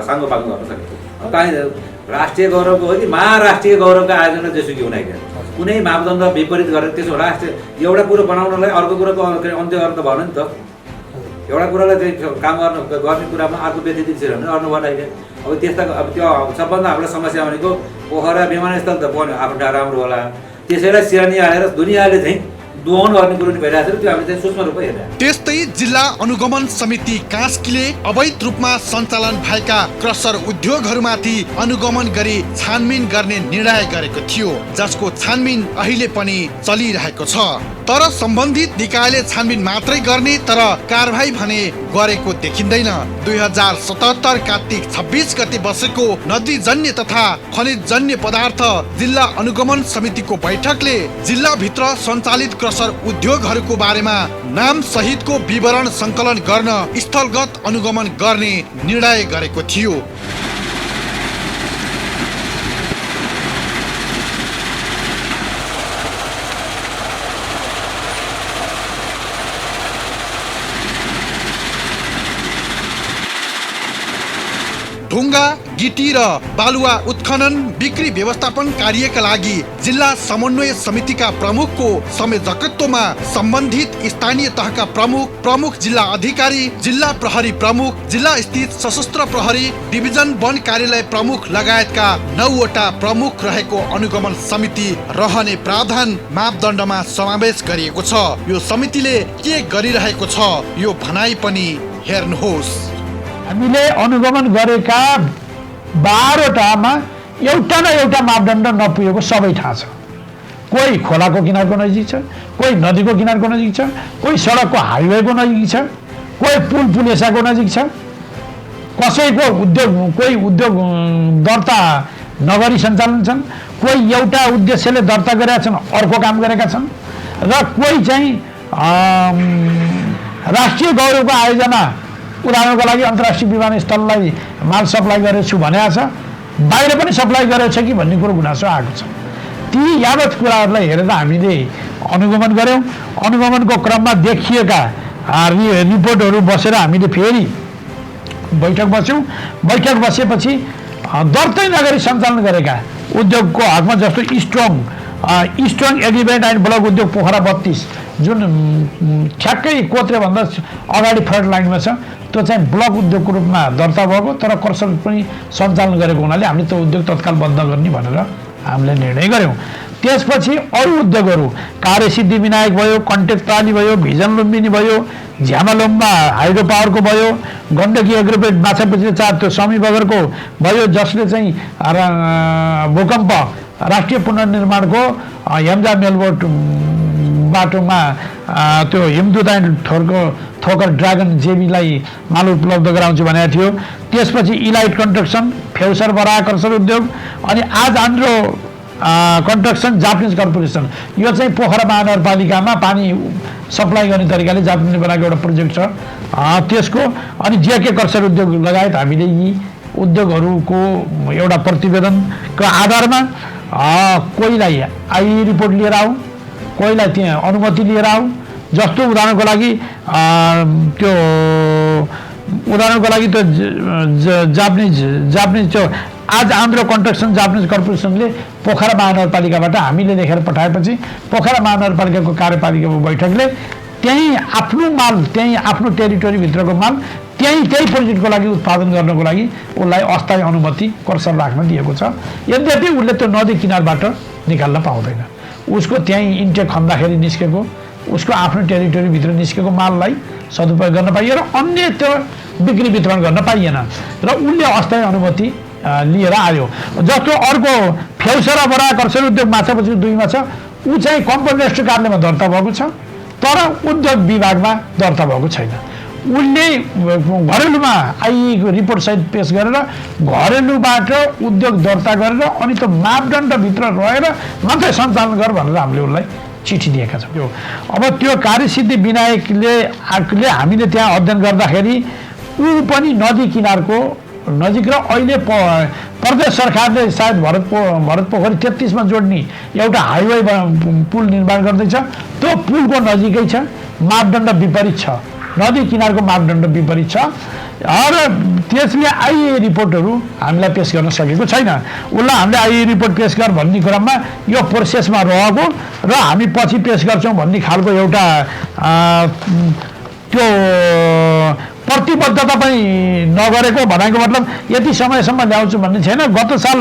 साङ्गो पाङ्गो गर्न सकिन्छ। कहीँ राष्ट्रिय गौरवको हो कि महाराष्ट्रिय गौरवको आयोजना जेसुकै हुन कुनै मापदण्ड विपरीत गरेर त्यसो राष्ट्रिय एउटा कुरो बनाउनलाई अर्को कुरोको अन्त्य गर्न त भएन नि त। एउटा कुरालाई चाहिँ काम गर्ने कुरामा अर्को व्यतिदिन्छन् भने अर्नु भएन अहिले। अब त्यस्ता अब त्यो सबभन्दा हाम्रो समस्या भनेको पोखरा विमानस्थल त बन्यो आफ्नो राम्रो होला, त्यसैलाई सिरानी हालेर दुनियाँले चाहिँ दुहाउन गर्ने कुरो नि भइरहेको छ, त्यो हामीले चाहिँ सूक्ष्म रूपमा हेर्दा। त्यस्तै जिल्ला अनुगमन समिति कास्कीले अवैध रूपमा सञ्चालन भएका क्रसर उद्योगहरूमाथि अनुगमन गरी छानबिन गर्ने निर्णय गरेको थियो, जसको छानबिन अहिले पनि चलिरहेको छ। तर सम्बन्धित निकायले छानबिन मात्रै गर्ने तर कारबाही भने गरेको देखिँदैन। 2077 कार्तिक 26 गते बसेको नदीजन्य तथा खनिजजन्य पदार्थ जिल्ला अनुगमन समितिको बैठकले जिल्लाभित्र सञ्चालित क्रसर उद्योगहरूको बारेमा नाम सहितको विवरण सङ्कलन गर्न स्थलगत अनुगमन गर्ने निर्णय गरेको थियो। ढुङ्गा, गिटी र बालुवा उत्खनन बिक्री व्यवस्थापन कार्यका लागि जिल्ला समन्वय समितिका प्रमुखको संयोजकत्वमा सम्बन्धित स्थानीय तहका प्रमुख जिल्ला अधिकारी, जिल्ला प्रहरी प्रमुख, जिल्ला स्थित सशस्त्र प्रहरी डिभिजन वन कार्यालय प्रमुख लगायतका 9 वटा प्रमुख रहेको अनुगमन समिति रहने प्रावधान मापदण्डमा समावेश गरिएको छ। यो समितिले के गरिरहेको छ यो भनाइ पनि हेर्नुहोस्। हामीले अनुगमन गरेका 12 वटामा एउटा न एउटा मापदण्ड नपुगेको सबै थाहा छ। कोही खोलाको किनारको नजिक छ, कोही नदीको किनारको नजिक छ, कोही सडकको हाइवेको नजिक छ, कोही पुल पुलेसाको नजिक छ, कसैको कोही उद्योग दर्ता नगरी सञ्चालन छन्, कोही एउटा उद्देश्यले दर्ता गरेका छन् अर्को काम गरेका छन् र कोही चाहिँ राष्ट्रिय गौरवको आयोजना उदाहरणको लागि अन्तर्राष्ट्रिय विमानस्थललाई माल सप्लाई गरेको छु भनेको छ, बाहिर पनि सप्लाई गरेको छ कि भन्ने कुरो गुनासो आएको छ। ती यावत कुराहरूलाई हेरेर हामीले अनुगमन गऱ्यौँ। अनुगमनको क्रममा देखिएका रिपोर्टहरू बसेर हामीले फेरि बैठक बस्यौँ। बैठक बसेपछि दर्तै नगरी सञ्चालन गरेका उद्योगको हकमा जस्तो स्ट्रङ एग्रिमेन्ट एन्ड ब्लक उद्योग पोखरा 32 जुन ठ्याक्कै कोत्रेभन्दा अगाडि फ्रन्ट लाइनमा छ, त्यो चाहिँ ब्लक उद्योगको रूपमा दर्ता भएको तर कर्सर पनि सञ्चालन गरेको हुनाले हामीले त्यो उद्योग तत्काल बन्द गर्ने भनेर हामीले निर्णय गऱ्यौँ। त्यसपछि अरू उद्योगहरू कार्यसिद्धि विनायक भयो, कन्टेक्ट ताली भयो, भिजन लुम्बिनी भयो, झ्यामालोममा हाइड्रो पावरको भयो, गण्डकी एग्रोपेट माछापछि 4 त्यो समी बगरको भयो, जसले चाहिँ भूकम्प राष्ट्रिय पुनर्निर्माणको हेम्जा मेलबोट बाटोमा त्यो हिमदूत एन्ड थोकर ड्रागन जेबीलाई माल उपलब्ध गराउँछु भनेको थियो। त्यसपछि इलाइट कन्स्ट्रक्सन, फेउसर बरा कर्सर उद्योग, अनि आज आन्ध्रो कन्स्ट्रक्सन जापानिज कर्पोरेसन, यो चाहिँ पोखरा महानगरपालिकामा पानी सप्लाई गर्ने तरिकाले जापानिजले बनाएको एउटा प्रोजेक्ट छ त्यसको। अनि जेके कर्सर उद्योग लगायत हामीले यी उद्योगहरूको एउटा प्रतिवेदनको आधारमा कोहीलाई आई रिपोर्ट लिएर आऊ, कोहीलाई त्यहाँ अनुमति लिएर आऊ। जस्तो उदाहरणको लागि त्यो जापानिज त्यो आज आन्ध्र कन्स्ट्रक्सन जापानिज कर्पोरेसनले पोखरा महानगरपालिकाबाट हामीले लेखेर पठाएपछि पोखरा महानगरपालिकाको कार्यपालिकाको बैठकले त्यही आफ्नो माल, त्यही आफ्नो टेरिटोरीभित्रको माल त्यही प्रोजेक्टको लागि उत्पादन गर्नको लागि उसलाई अस्थायी अनुमति क्रसर राख्न दिएको छ। यद्यपि उसले त्यो नदी किनारबाट निकाल्न पाउँदैन। उसको त्यहीँ इन्टेक खन्दाखेरि निस्केको, उसको आफ्नो टेरिटोरीभित्र निस्केको माललाई सदुपयोग गर्न पाइयो र अन्य त्यो बिक्री वितरण गर्न पाइएन र उसले अस्थायी अनुमति लिएर आयो। जस्तो अर्को फेउसेरा बडा कर्सेल उद्योग माछापछि 2 मा छ, ऊ चाहिँ कम्पनी रजिस्टर कार्यालयमा दर्ता भएको छ तर उद्योग विभागमा दर्ता भएको छैन। उसले घरेलुमा आइएको रिपोर्ट सहित पेश गरेर घरेलुबाट उद्योग दर्ता गरेर अनि त्यो मापदण्डभित्र रहेर मात्रै सञ्चालन गर भनेर हामीले उसलाई चिठी दिएका छौँ। अब त्यो कार्यसिद्धि विनायकले हामीले त्यहाँ अध्ययन गर्दाखेरि ऊ पनि नदी किनारको नजिक र अहिले प्रदेश सरकारले सायद भरत पोखरी 33 मा जोड्ने एउटा हाइवे पुल निर्माण गर्दैछ। त्यो पुलको नजिकै छ, मापदण्ड विपरीत छ, नदी किनारको मापदण्ड विपरीत छ र त्यसले आइए रिपोर्टहरू हामीलाई पेश गर्न सकेको छैन। उसलाई हामीले आइए रिपोर्ट पेश गर भन्ने क्रममा यो प्रोसेसमा रहेको र हामी पछि पेश गर्छौँ भन्ने खालको एउटा त्यो प्रतिबद्धता पनि नगरेको भनेको मतलब यति समयसम्म ल्याउँछु भन्ने छैन। गत साल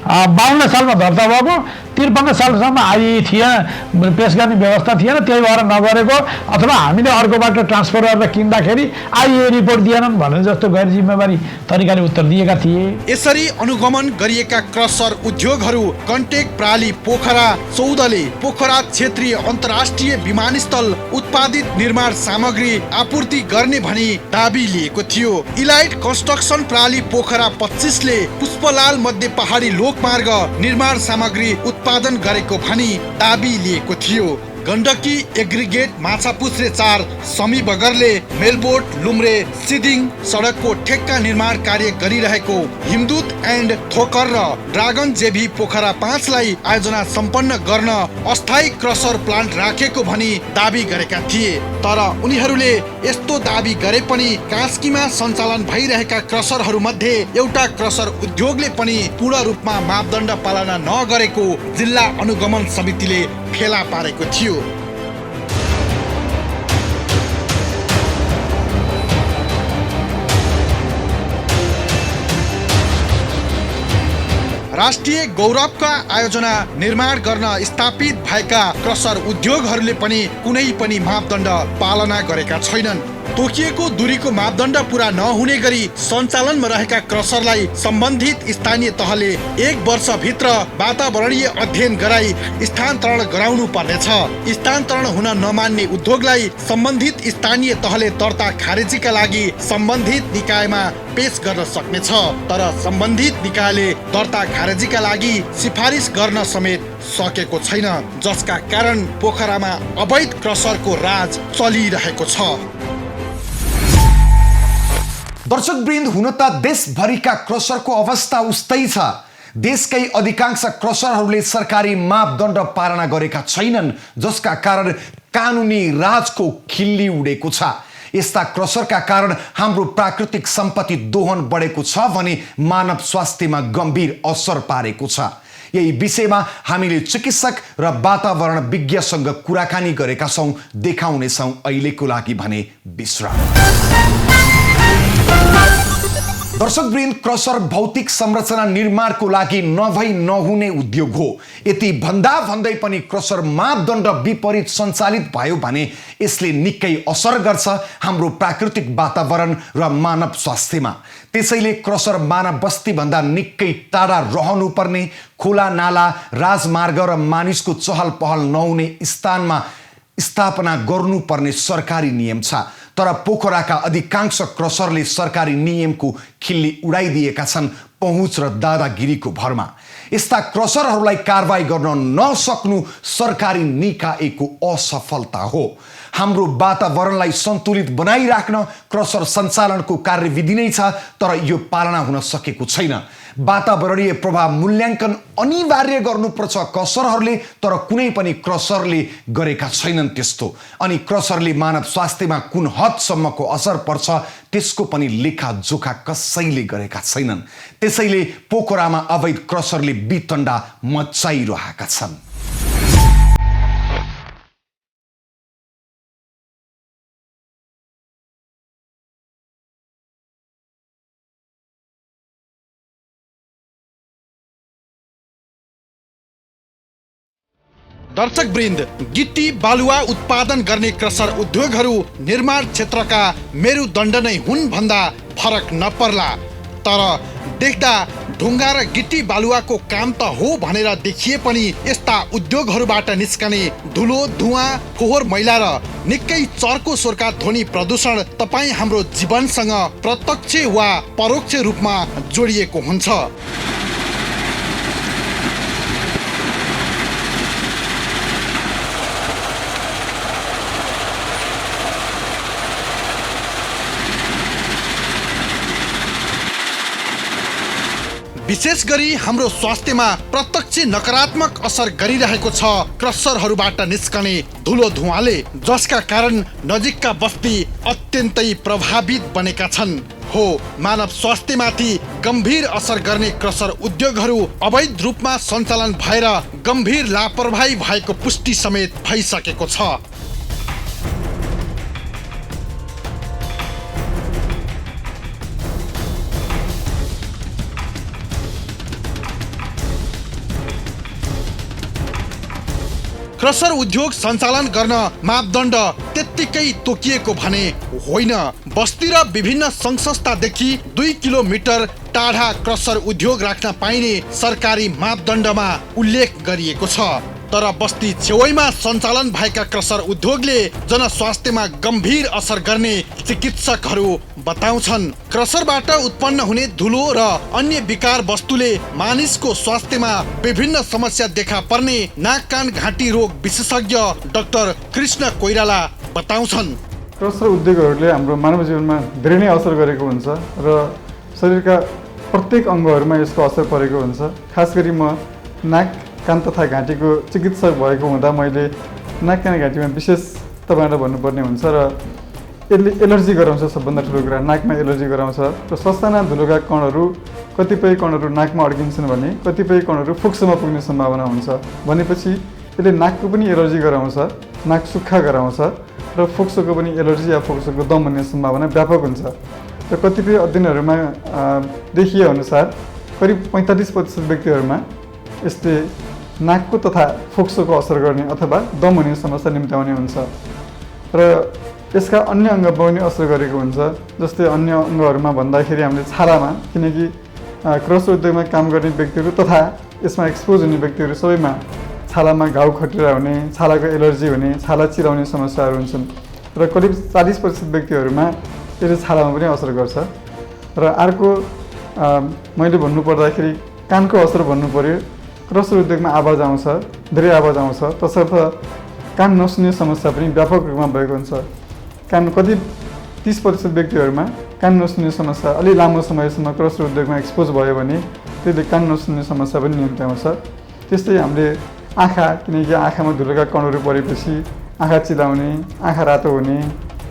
52 सालमा दर्ता भएको, 53 सालसम्म आइए थिएन, पेश गर्ने व्यवस्था थिएन, त्यही भएर नगरेको अथवा हामीले अर्कोबाट ट्रान्सफर गरेर किन्दाखेरि आइए रिपोर्ट दिएनन् भने जस्तो गैर जिम्मेवारी तरिकाले उत्तर दिएका थिए। यसरी अनुगमन गरिएका क्रसर उद्योगहरू कन्टेक प्राली पोखरा 14ले पोखरा क्षेत्रीय अन्तर्राष्ट्रिय विमानस्थल उत्पादित निर्माण सामग्री आपूर्ति गर्ने भनी दाबी लिएको थियो। इलाइट कन्स्ट्रक्सन प्राली पोखरा 25ले पुष्पलाल मध्य पहाडी लोकमार्ग निर्माण सामग्री उत्पादन गरेको भनी दाबी लिएको थियो। गण्डकी एग्रिगेट माछापुच्छ्रे 4 समी बगरले मेलबोट लुम्रे सिदिङ सडकको ठेक्का निर्माण कार्य गरिरहेको हिमदूत एन्ड थोकर र ड्रागन जेभी पोखरा 5लाई आयोजना सम्पन्न गर्न अस्थायी क्रसर प्लान्ट राखेको भनी दाबी गरेका थिए। तर उनीहरूले यस्तो दाबी गरे पनि कास्कीमा सञ्चालन भइरहेका क्रसरहरू मध्ये एउटा क्रसर उद्योगले पनि पूर्ण रूपमा मापदण्ड पालना नगरेको जिल्ला अनुगमन समितिले फेला पारेको थियो। राष्ट्रिय गौरवका आयोजना निर्माण गर्न स्थापित भएका क्रसर उद्योगहरूले पनि कुनै पनि मापदण्ड पालना गरेका छैनन्। तोकिएको दूरीको मापदण्ड पूरा नहुने गरी सञ्चालनमा रहेका क्रसरलाई सम्बन्धित स्थानीय तहले 1 वर्षभित्र वातावरणीय अध्ययन गराई स्थानान्तरण गराउनु पर्नेछ। स्थानान्तरण हुन नमान्ने उद्योगलाई सम्बन्धित स्थानीय तहले दर्ता खारेजीका लागि सम्बन्धित निकायमा पेश गर्न सक्नेछ। तर सम्बन्धित निकायले दर्ता खारेजीका लागि सिफारिस गर्न समेत सकेको छैन, जसका कारण पोखरामा अवैध क्रसरको राज चलिरहेको छ। दर्शकवृन्द, हुन त देशभरिका क्रसरको अवस्था उस्तै छ। देशकै अधिकांश क्रसरहरूले सरकारी मापदण्ड पालना गरेका छैनन्, जसका कारण कानुनी राजको खिल्ली उडेको छ। यस्ता क्रसरका कारण हाम्रो प्राकृतिक सम्पत्ति दोहन बढेको छ भने मानव स्वास्थ्यमा गम्भीर असर पारेको छ। यही विषयमा हामीले चिकित्सक र वातावरण विज्ञसँग कुराकानी गरेका छौँ। देखाउनेछौँ अहिलेको लागि भने विश्राम। दर्शकवृन्द, क्रसर भौतिक संरचना निर्माणको लागि नभई नहुने उद्योग हो। यति भन्दा भन्दै पनि क्रसर मापदण्ड विपरीत सञ्चालित भयो भने यसले निकै असर गर्छ हाम्रो प्राकृतिक वातावरण र मानव स्वास्थ्यमा। त्यसैले क्रसर मानव बस्तीभन्दा निकै टाढा रहनुपर्ने, खोला नाला राजमार्ग र मानिसको चहल पहल नहुने स्थानमा स्थापना गर्नुपर्ने सरकारी नियम छ। तर पोखराका अधिकांश क्रसरले सरकारी नियमको खिल्ली उडाइदिएका छन् पहुँच र दादागिरीको भरमा। यस्ता क्रसरहरूलाई कारबाही गर्न नसक्नु सरकारी निकायको असफलता हो। हाम्रो वातावरणलाई सन्तुलित बनाइराख्न क्रसर सञ्चालनको कार्यविधि नै छ, तर यो पालना हुन सकेको छैन। वातावरणीय प्रभाव मूल्याङ्कन अनिवार्य गर्नुपर्छ क्रसरहरूले, तर कुनै पनि क्रसरले गरेका छैनन् त्यस्तो। अनि क्रसरले मानव स्वास्थ्यमा कुन हदसम्मको असर पर्छ त्यसको पनि लेखाजोखा कसैले गरेका छैनन्। त्यसैले पोखरामा अवैध क्रसरले वितण्डा मचाइरहेका छन्। दर्शकवृन्द, गिट्टी बालुवा उत्पादन गर्ने क्रसर उद्योगहरू निर्माण क्षेत्रका मेरुदण्ड नै हुन् भन्दा फरक नपर्ला। तर देख्दा ढुङ्गा र गिट्टी बालुवाको काम त हो भनेर देखिए पनि यस्ता उद्योगहरूबाट निस्कने धुलो, धुवाँ, फोहोर, मैला र निकै चर्को स्वरका ध्वनि प्रदूषण तपाईँ हाम्रो जीवनसँग प्रत्यक्ष वा परोक्ष रूपमा जोडिएको हुन्छ। विशेष गरी हाम्रो स्वास्थ्यमा प्रत्यक्ष नकारात्मक असर गरिरहेको छ क्रसरहरूबाट निस्कने धुलो धुवाँले, जसका कारण नजिकका बस्ती अत्यन्तै प्रभावित बनेका छन्। हो, मानव स्वास्थ्यमाथि गम्भीर असर गर्ने क्रसर उद्योगहरू अवैध रूपमा सञ्चालन भएर गम्भीर लापरवाही भएको पुष्टि समेत भइसकेको छ। क्रसर उद्योग सञ्चालन गर्न मापदण्ड त्यत्तिकै तोकिएको भने होइन। बस्ती र विभिन्न सङ्घ संस्थादेखि 2 किलोमिटर टाढा क्रसर उद्योग राख्न पाइने सरकारी मापदण्डमा उल्लेख गरिएको छ। तर बस्ती छेउमा सञ्चालन भएका क्रसर उद्योगले जनस्वास्थ्यमा गम्भीर असर गर्ने चिकित्सकहरू बताउँछन्। क्रसरबाट उत्पन्न हुने धुलो र अन्य विकार वस्तुले मानिसको स्वास्थ्यमा विभिन्न समस्या देखा पर्ने नाक कान घाँटी रोग विशेषज्ञ डाक्टर कृष्ण कोइराला बताउँछन्। क्रसर उद्योगहरूले हाम्रो मानव जीवनमा धेरै नै असर गरेको हुन्छ र शरीरका प्रत्येक अङ्गहरूमा यसको असर परेको हुन्छ। खास गरी म नाक कान तथा घाँटीको चिकित्सक भएको हुँदा मैले नाक कान घाँटीमा विशेष तपाईँलाई भन्नुपर्ने हुन्छ र यसले एलर्जी गराउँछ। सबभन्दा ठुलो कुरा नाकमा एलर्जी गराउँछ र ससाना धुलोका कणहरू कतिपय कणहरू नाकमा अड्किन्छन् भने कतिपय कणहरू फोक्सोमा पुग्ने सम्भावना हुन्छ। भनेपछि यसले नाकको पनि एलर्जी गराउँछ, नाक सुक्खा गराउँछ र फोक्सोको पनि एलर्जी या फोक्सोको दम हुने सम्भावना व्यापक हुन्छ। र कतिपय अध्ययनहरूमा देखिए अनुसार करिब 45% व्यक्तिहरूमा यसले नाकको तथा फोक्सोको असर गर्ने अथवा दम हुने समस्या निम्त्याउने हुन्छ र यसका अन्य अङ्गमा पनि असर गरेको हुन्छ। जस्तै अन्य अङ्गहरूमा भन्दाखेरि हामीले छालामा, किनकि क्रसर उद्योगमा काम गर्ने व्यक्तिहरू तथा यसमा एक्सपोज हुने व्यक्तिहरू सबैमा छालामा घाउ खटिरा हुने, छालाको एलर्जी हुने, छाला चिलाउने समस्याहरू हुन्छन् र करिब 40% व्यक्तिहरूमा यसले छालामा पनि असर गर्छ। र अर्को मैले भन्नुपर्दाखेरि कानको असर भन्नु पर्यो। क्रसर उद्योगमा आवाज आउँछ, धेरै आवाज आउँछ, तसर्थ कान नसुन्ने समस्या पनि व्यापक रूपमा भएको हुन्छ। कान कति 30% व्यक्तिहरूमा कान नसुन्ने समस्या अलि लामो समयसम्म क्रसर उद्योगमा एक्सपोज भयो भने त्यसले कान नसुन्ने समस्या पनि निम्त्याउँछ। त्यस्तै हामीले आँखा, किनकि आँखामा धुलोका कणहरू परेपछि आँखा चिलाउने, आँखा रातो हुने,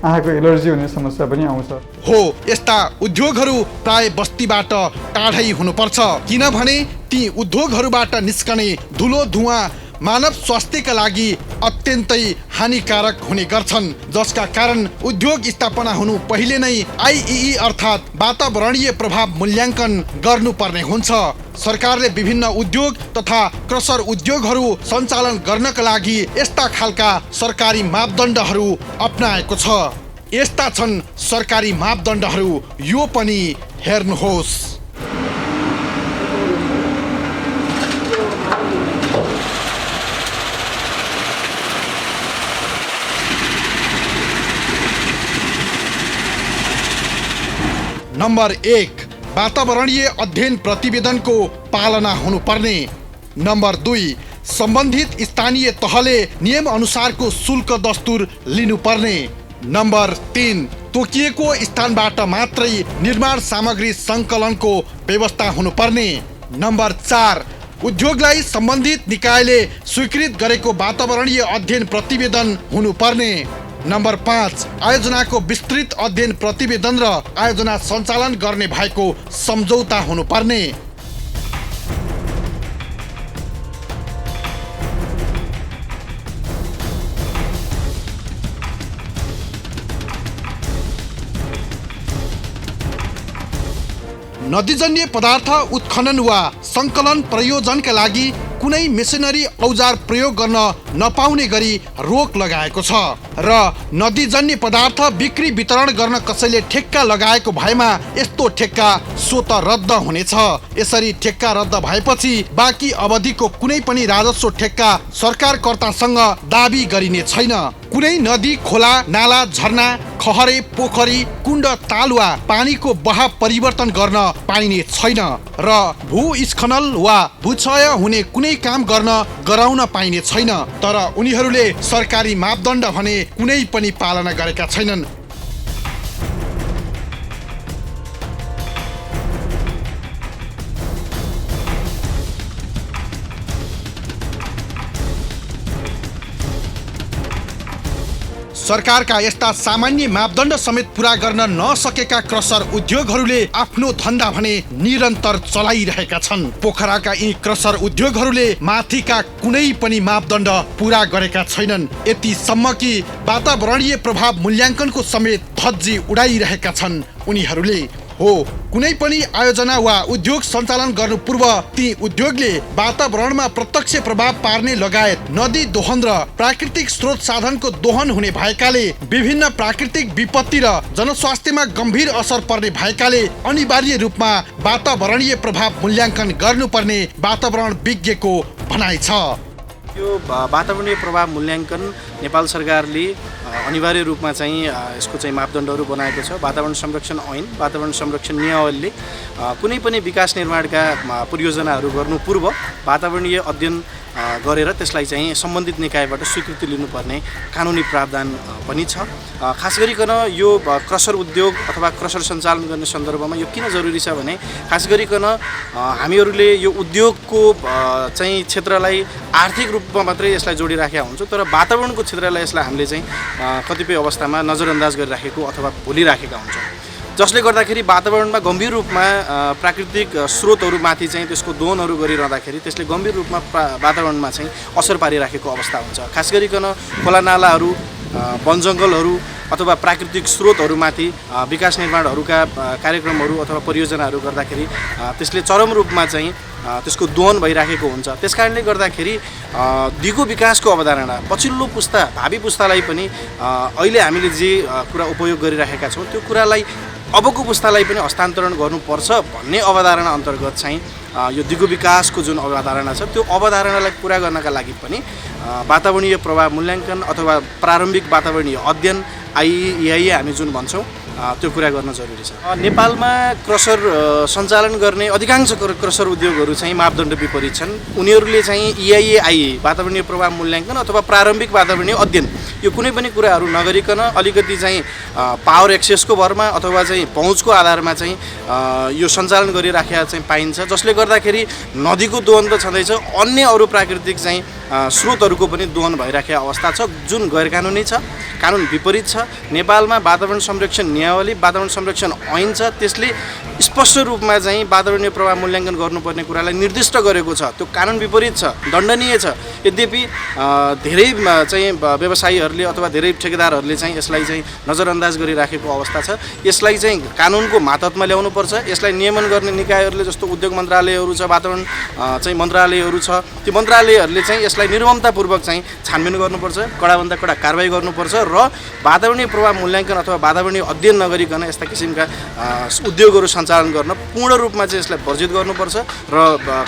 आँखाको एलर्जी हुने समस्या पनि आउँछ। हो, यस्ता उद्योगहरू प्राय बस्तीबाट टाढै हुनुपर्छ, किनभने ती उद्योगहरूबाट निस्कने धुलो धुवाँ मानव स्वास्थ्यका लागि अत्यन्तै हानिकारक हुने गर्छन्, जसका कारण उद्योग स्थापना हुनु पहिले नै आइइई अर्थात् वातावरणीय प्रभाव मूल्याङ्कन गर्नुपर्ने हुन्छ। सरकारले विभिन्न उद्योग तथा क्रसर उद्योगहरू सञ्चालन गर्नका लागि यस्ता खालका सरकारी मापदण्डहरू अपनाएको छ। यस्ता छन् सरकारी मापदण्डहरू, यो पनि हेर्नुहोस्। नम्बर 1, वातावरणीय अध्ययन प्रतिवेदनको पालना हुनुपर्ने। नम्बर 2, सम्बन्धित स्थानीय तहले नियम अनुसारको शुल्क दस्तुर लिनुपर्ने। नम्बर 3, तोकिएको स्थानबाट मात्रै निर्माण सामग्री सङ्कलनको व्यवस्था हुनुपर्ने। नम्बर 4, उद्योगलाई सम्बन्धित निकायले स्वीकृत गरेको वातावरणीय अध्ययन प्रतिवेदन हुनुपर्ने। नम्बर 5, आयोजनाको विस्तृत अध्ययन प्रतिवेदन र आयोजना सञ्चालन गर्ने भएको सम्झौता हुनुपर्ने। नदीजन्य पदार्थ उत्खनन वा सङ्कलन प्रयोजनका लागि कुनै मेसिनरी औजार प्रयोग गर्न नपाउने गरी रोक लगाएको छ र नदीजन्य पदार्थ बिक्री वितरण गर्न कसैले ठेक्का लगाएको भएमा यस्तो ठेक्का स्वत रद्द हुनेछ। यसरी ठेक्का रद्द भएपछि बाँकी अवधिको कुनै पनि राजस्व ठेक्का सरकारकर्तासँग दाबी गरिने छैन। कुनै नदी, खोला, नाला, झरना, खहरे, पोखरी, कुण्ड, ताल वा पानीको बहाव परिवर्तन गर्न पाइने छैन र भूस्खलन वा भूक्षय हुने कुनै काम गराउन पाइने छैन। तर उनीहरूले सरकारी मापदण्ड भने कुनै पनि पालना गरेका छैनन्। सरकारका यस्ता सामान्य मापदण्ड समेत पूरा गर्न नसकेका क्रसर उद्योगहरूले आफ्नो धन्दा भने निरन्तर चलाइरहेका छन्। पोखराका यी क्रसर उद्योगहरूले माथिका कुनै पनि मापदण्ड पूरा गरेका छैनन्। यतिसम्म कि वातावरणीय प्रभाव मूल्याङ्कनको समेत धज्जी उडाइरहेका छन् उनीहरूले। हो, कुनै पनि आयोजना वा उद्योग सञ्चालन गर्नु पूर्व ती उद्योगले वातावरणमा प्रत्यक्ष प्रभाव पार्ने लगायत नदी दोहन र प्राकृतिक स्रोत साधनको दोहन हुने भएकाले विभिन्न प्राकृतिक विपत्ति र जनस्वास्थ्यमा गम्भीर असर पर्ने भएकाले अनिवार्य रूपमा वातावरणीय प्रभाव मूल्याङ्कन गर्नुपर्ने वातावरण विज्ञको भनाइ छ। यो वातावरणीय प्रभाव मूल्याङ्कन नेपाल सरकारले अनिवार्य रूपमा चाहिँ यसको चाहिँ मापदण्डहरू बनाएको छ। वातावरण संरक्षण ऐन, वातावरण संरक्षण नियमावलीले कुनै पनि विकास निर्माणका परियोजनाहरू गर्नु पूर्व वातावरणीय अध्ययन गरेर त्यसलाई चाहिँ सम्बन्धित निकायबाट स्वीकृति लिनुपर्ने कानुनी प्रावधान पनि छ। खास गरिकन यो क्रसर उद्योग अथवा क्रसर सञ्चालन गर्ने सन्दर्भमा यो किन जरुरी छ भने खास गरिकन हामीहरूले यो उद्योगको चाहिँ क्षेत्रलाई आर्थिक रूपमा मात्रै यसलाई जोडिराखेका हुन्छौँ, तर वातावरणको क्षेत्रलाई यसलाई हामीले चाहिँ कतिपय अवस्थामा नजरअन्दाज गरिराखेको अथवा भुलिराखेका हुन्छौँ, जसले गर्दाखेरि वातावरणमा गम्भीर रूपमा प्राकृतिक स्रोतहरूमाथि चाहिँ त्यसको दोहनहरू गरिरहँदाखेरि त्यसले गम्भीर रूपमा वातावरणमा चाहिँ असर पारिराखेको अवस्था हुन्छ। खास गरिकन खोलानालाहरू, वनजङ्गलहरू अथवा प्राकृतिक स्रोतहरूमाथि विकास निर्माणहरूका कार्यक्रमहरू अथवा परियोजनाहरू गर्दाखेरि त्यसले चरम रूपमा चाहिँ त्यसको दोहन भइराखेको हुन्छ। त्यसकारणले गर्दाखेरि दिगो विकासको अवधारणा पछिल्लो पुस्ता, भावी पुस्तालाई पनि अहिले हामीले जे कुरा उपयोग गरिराखेका छौँ त्यो कुरालाई अबको पुस्तालाई पनि हस्तान्तरण गर्नुपर्छ भन्ने अवधारणा अन्तर्गत चाहिँ यो दिगो विकासको जुन अवधारणा छ त्यो अवधारणालाई पुरा गर्नका लागि पनि वातावरणीय प्रभाव मूल्याङ्कन अथवा प्रारम्भिक वातावरणीय अध्ययन IEIA हामी जुन भन्छौँ त्यो कुरा गर्न जरुरी छ। नेपालमा क्रसर सञ्चालन गर्ने अधिकांश क्रसर उद्योगहरू चाहिँ मापदण्ड विपरीत छन्। उनीहरूले चाहिँ EIA वातावरणीय प्रभाव मूल्याङ्कन अथवा प्रारम्भिक वातावरणीय अध्ययन यो कुनै पनि कुराहरू नगरिकन अलिकति चाहिँ पावर एक्सेसको भरमा अथवा चाहिँ पहुँचको आधारमा चाहिँ यो सञ्चालन गरिराखेका चाहिँ पाइन्छ, जसले गर्दाखेरि नदीको दोहन त छँदैछ, अन्य अरू प्राकृतिक चाहिँ स्रोतहरूको पनि दोहन भइराखेको अवस्था छ जुन गैर कानुनी छ, कानुन विपरीत छ। नेपालमा वातावरण संरक्षण नियमावली, वातावरण संरक्षण ऐन छ, त्यसले स्पष्ट रूपमा चाहिँ वातावरणीय प्रभाव मूल्याङ्कन गर्नुपर्ने कुरालाई निर्दिष्ट गरेको छ। त्यो कानुन विपरीत छ, दण्डनीय छ। यद्यपि धेरै चाहिँ व्यवसायीहरूले अथवा धेरै ठेकेदारहरूले चाहिँ यसलाई चाहिँ नजरअन्दाज गरिराखेको अवस्था छ। यसलाई चाहिँ कानुनको मातहतमा ल्याउनुपर्छ। यसलाई नियमन गर्ने निकायहरूले जस्तो उद्योग मन्त्रालयहरू छ, वातावरण चाहिँ मन्त्रालयहरू छ, ती मन्त्रालयहरूले चाहिँ यसलाई निर्ममतापूर्वक चाहिँ छानबिन गर्नुपर्छ, कडाभन्दा कडा कारबाही गर्नुपर्छ र वातावरणीय प्रभाव मूल्याङ्कन अथवा वातावरणीय अध्ययन नगरिकन यस्ता किसिमका उद्योगहरू सञ्चालन गर्न पूर्ण रूपमा चाहिँ यसलाई वर्जित गर्नुपर्छ र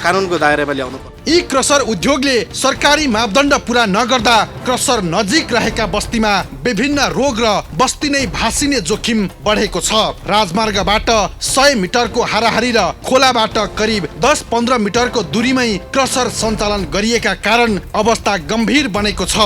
कानुनको दायरामा ल्याउनुपर्छ। यी क्रसर उद्योगले सरकारी मापदण्ड पूरा नगर्दा क्रसर नजिक रहेका बस्तीमा विभिन्न रोग र बस्ती नै भासिने जोखिम बढेको छ। राजमार्गबाट 100 मिटरको हाराहारी र खोलाबाट करिब 10-15 मिटरको दूरीमै क्रसर सञ्चालन गरिएका कारण अवस्था गम्भीर बनेको छ।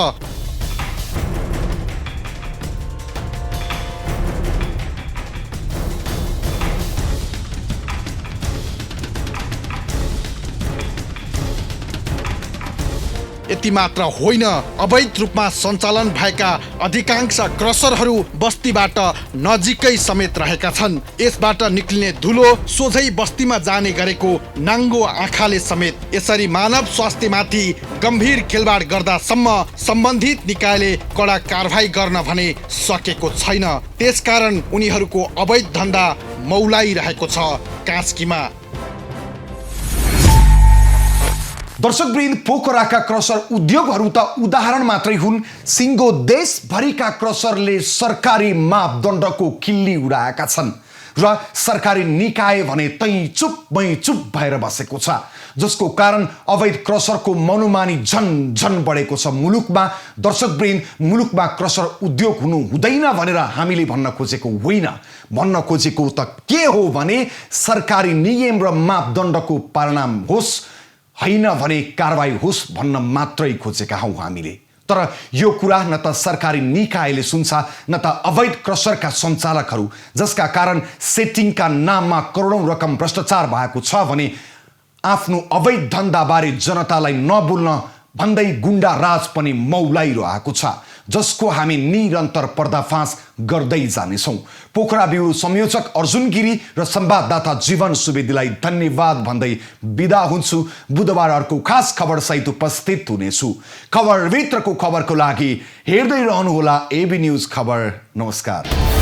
यति मात्र होइन, अवैध रूपमा सञ्चालन भएका अधिकांश क्रसरहरू बस्तीबाट नजिकै समेत रहेका छन्। यसबाट निक्लिने धुलो सोझै बस्तीमा जाने गरेको नाङ्गो आँखाले समेत। यसरी मानव स्वास्थ्यमाथि गम्भीर खेलवाड गर्दासम्म सम्बन्धित निकायले कडा कारबाही गर्न भने सकेको छैन। त्यसकारण उनीहरूको अवैध धन्दा मौलाइरहेको छ कास्कीमा। दर्शकवृन्द, पोखराका क्रसर उद्योगहरू त उदाहरण मात्रै हुन्। सिङ्गो देशभरिका क्रसरले सरकारी मापदण्डको खिल्ली उडाएका छन् र सरकारी निकाय भने तै चुप भएर बसेको छ, जसको कारण अवैध क्रसरको मनोमानी झन बढेको छ मुलुकमा। दर्शकवृन्द, मुलुकमा क्रसर उद्योग हुनु हुँदैन भनेर हामीले भन्न खोजेको होइन। भन्न खोजेको त के हो भने सरकारी नियम र मापदण्डको परिणाम होस्, होइन भने कारबाही होस् भन्न मात्रै खोजेका हौँ हामीले। तर यो कुरा न त सरकारी निकायले सुन्छ न त अवैध क्रसरका सञ्चालकहरू, जसका कारण सेटिङका नाममा करोडौँ रकम भ्रष्टाचार भएको छ भने आफ्नो अवैध धन्दाबारे जनतालाई नबोल्न भन्दै गुण्डा राज पनि मौलाइरहेको छ, जसको हामी निरन्तर पर्दाफास गर्दै जानेछौँ। पोखरा ब्युरो संयोजक अर्जुन गिरी र संवाददाता जीवन सुवेदीलाई धन्यवाद भन्दै बिदा हुन्छु। बुधबार अर्को खास खबर सहित उपस्थित हुनेछु। खबरभित्रको खबरको लागि हेर्दै रहनुहोला एबी न्युज खबर। नमस्कार।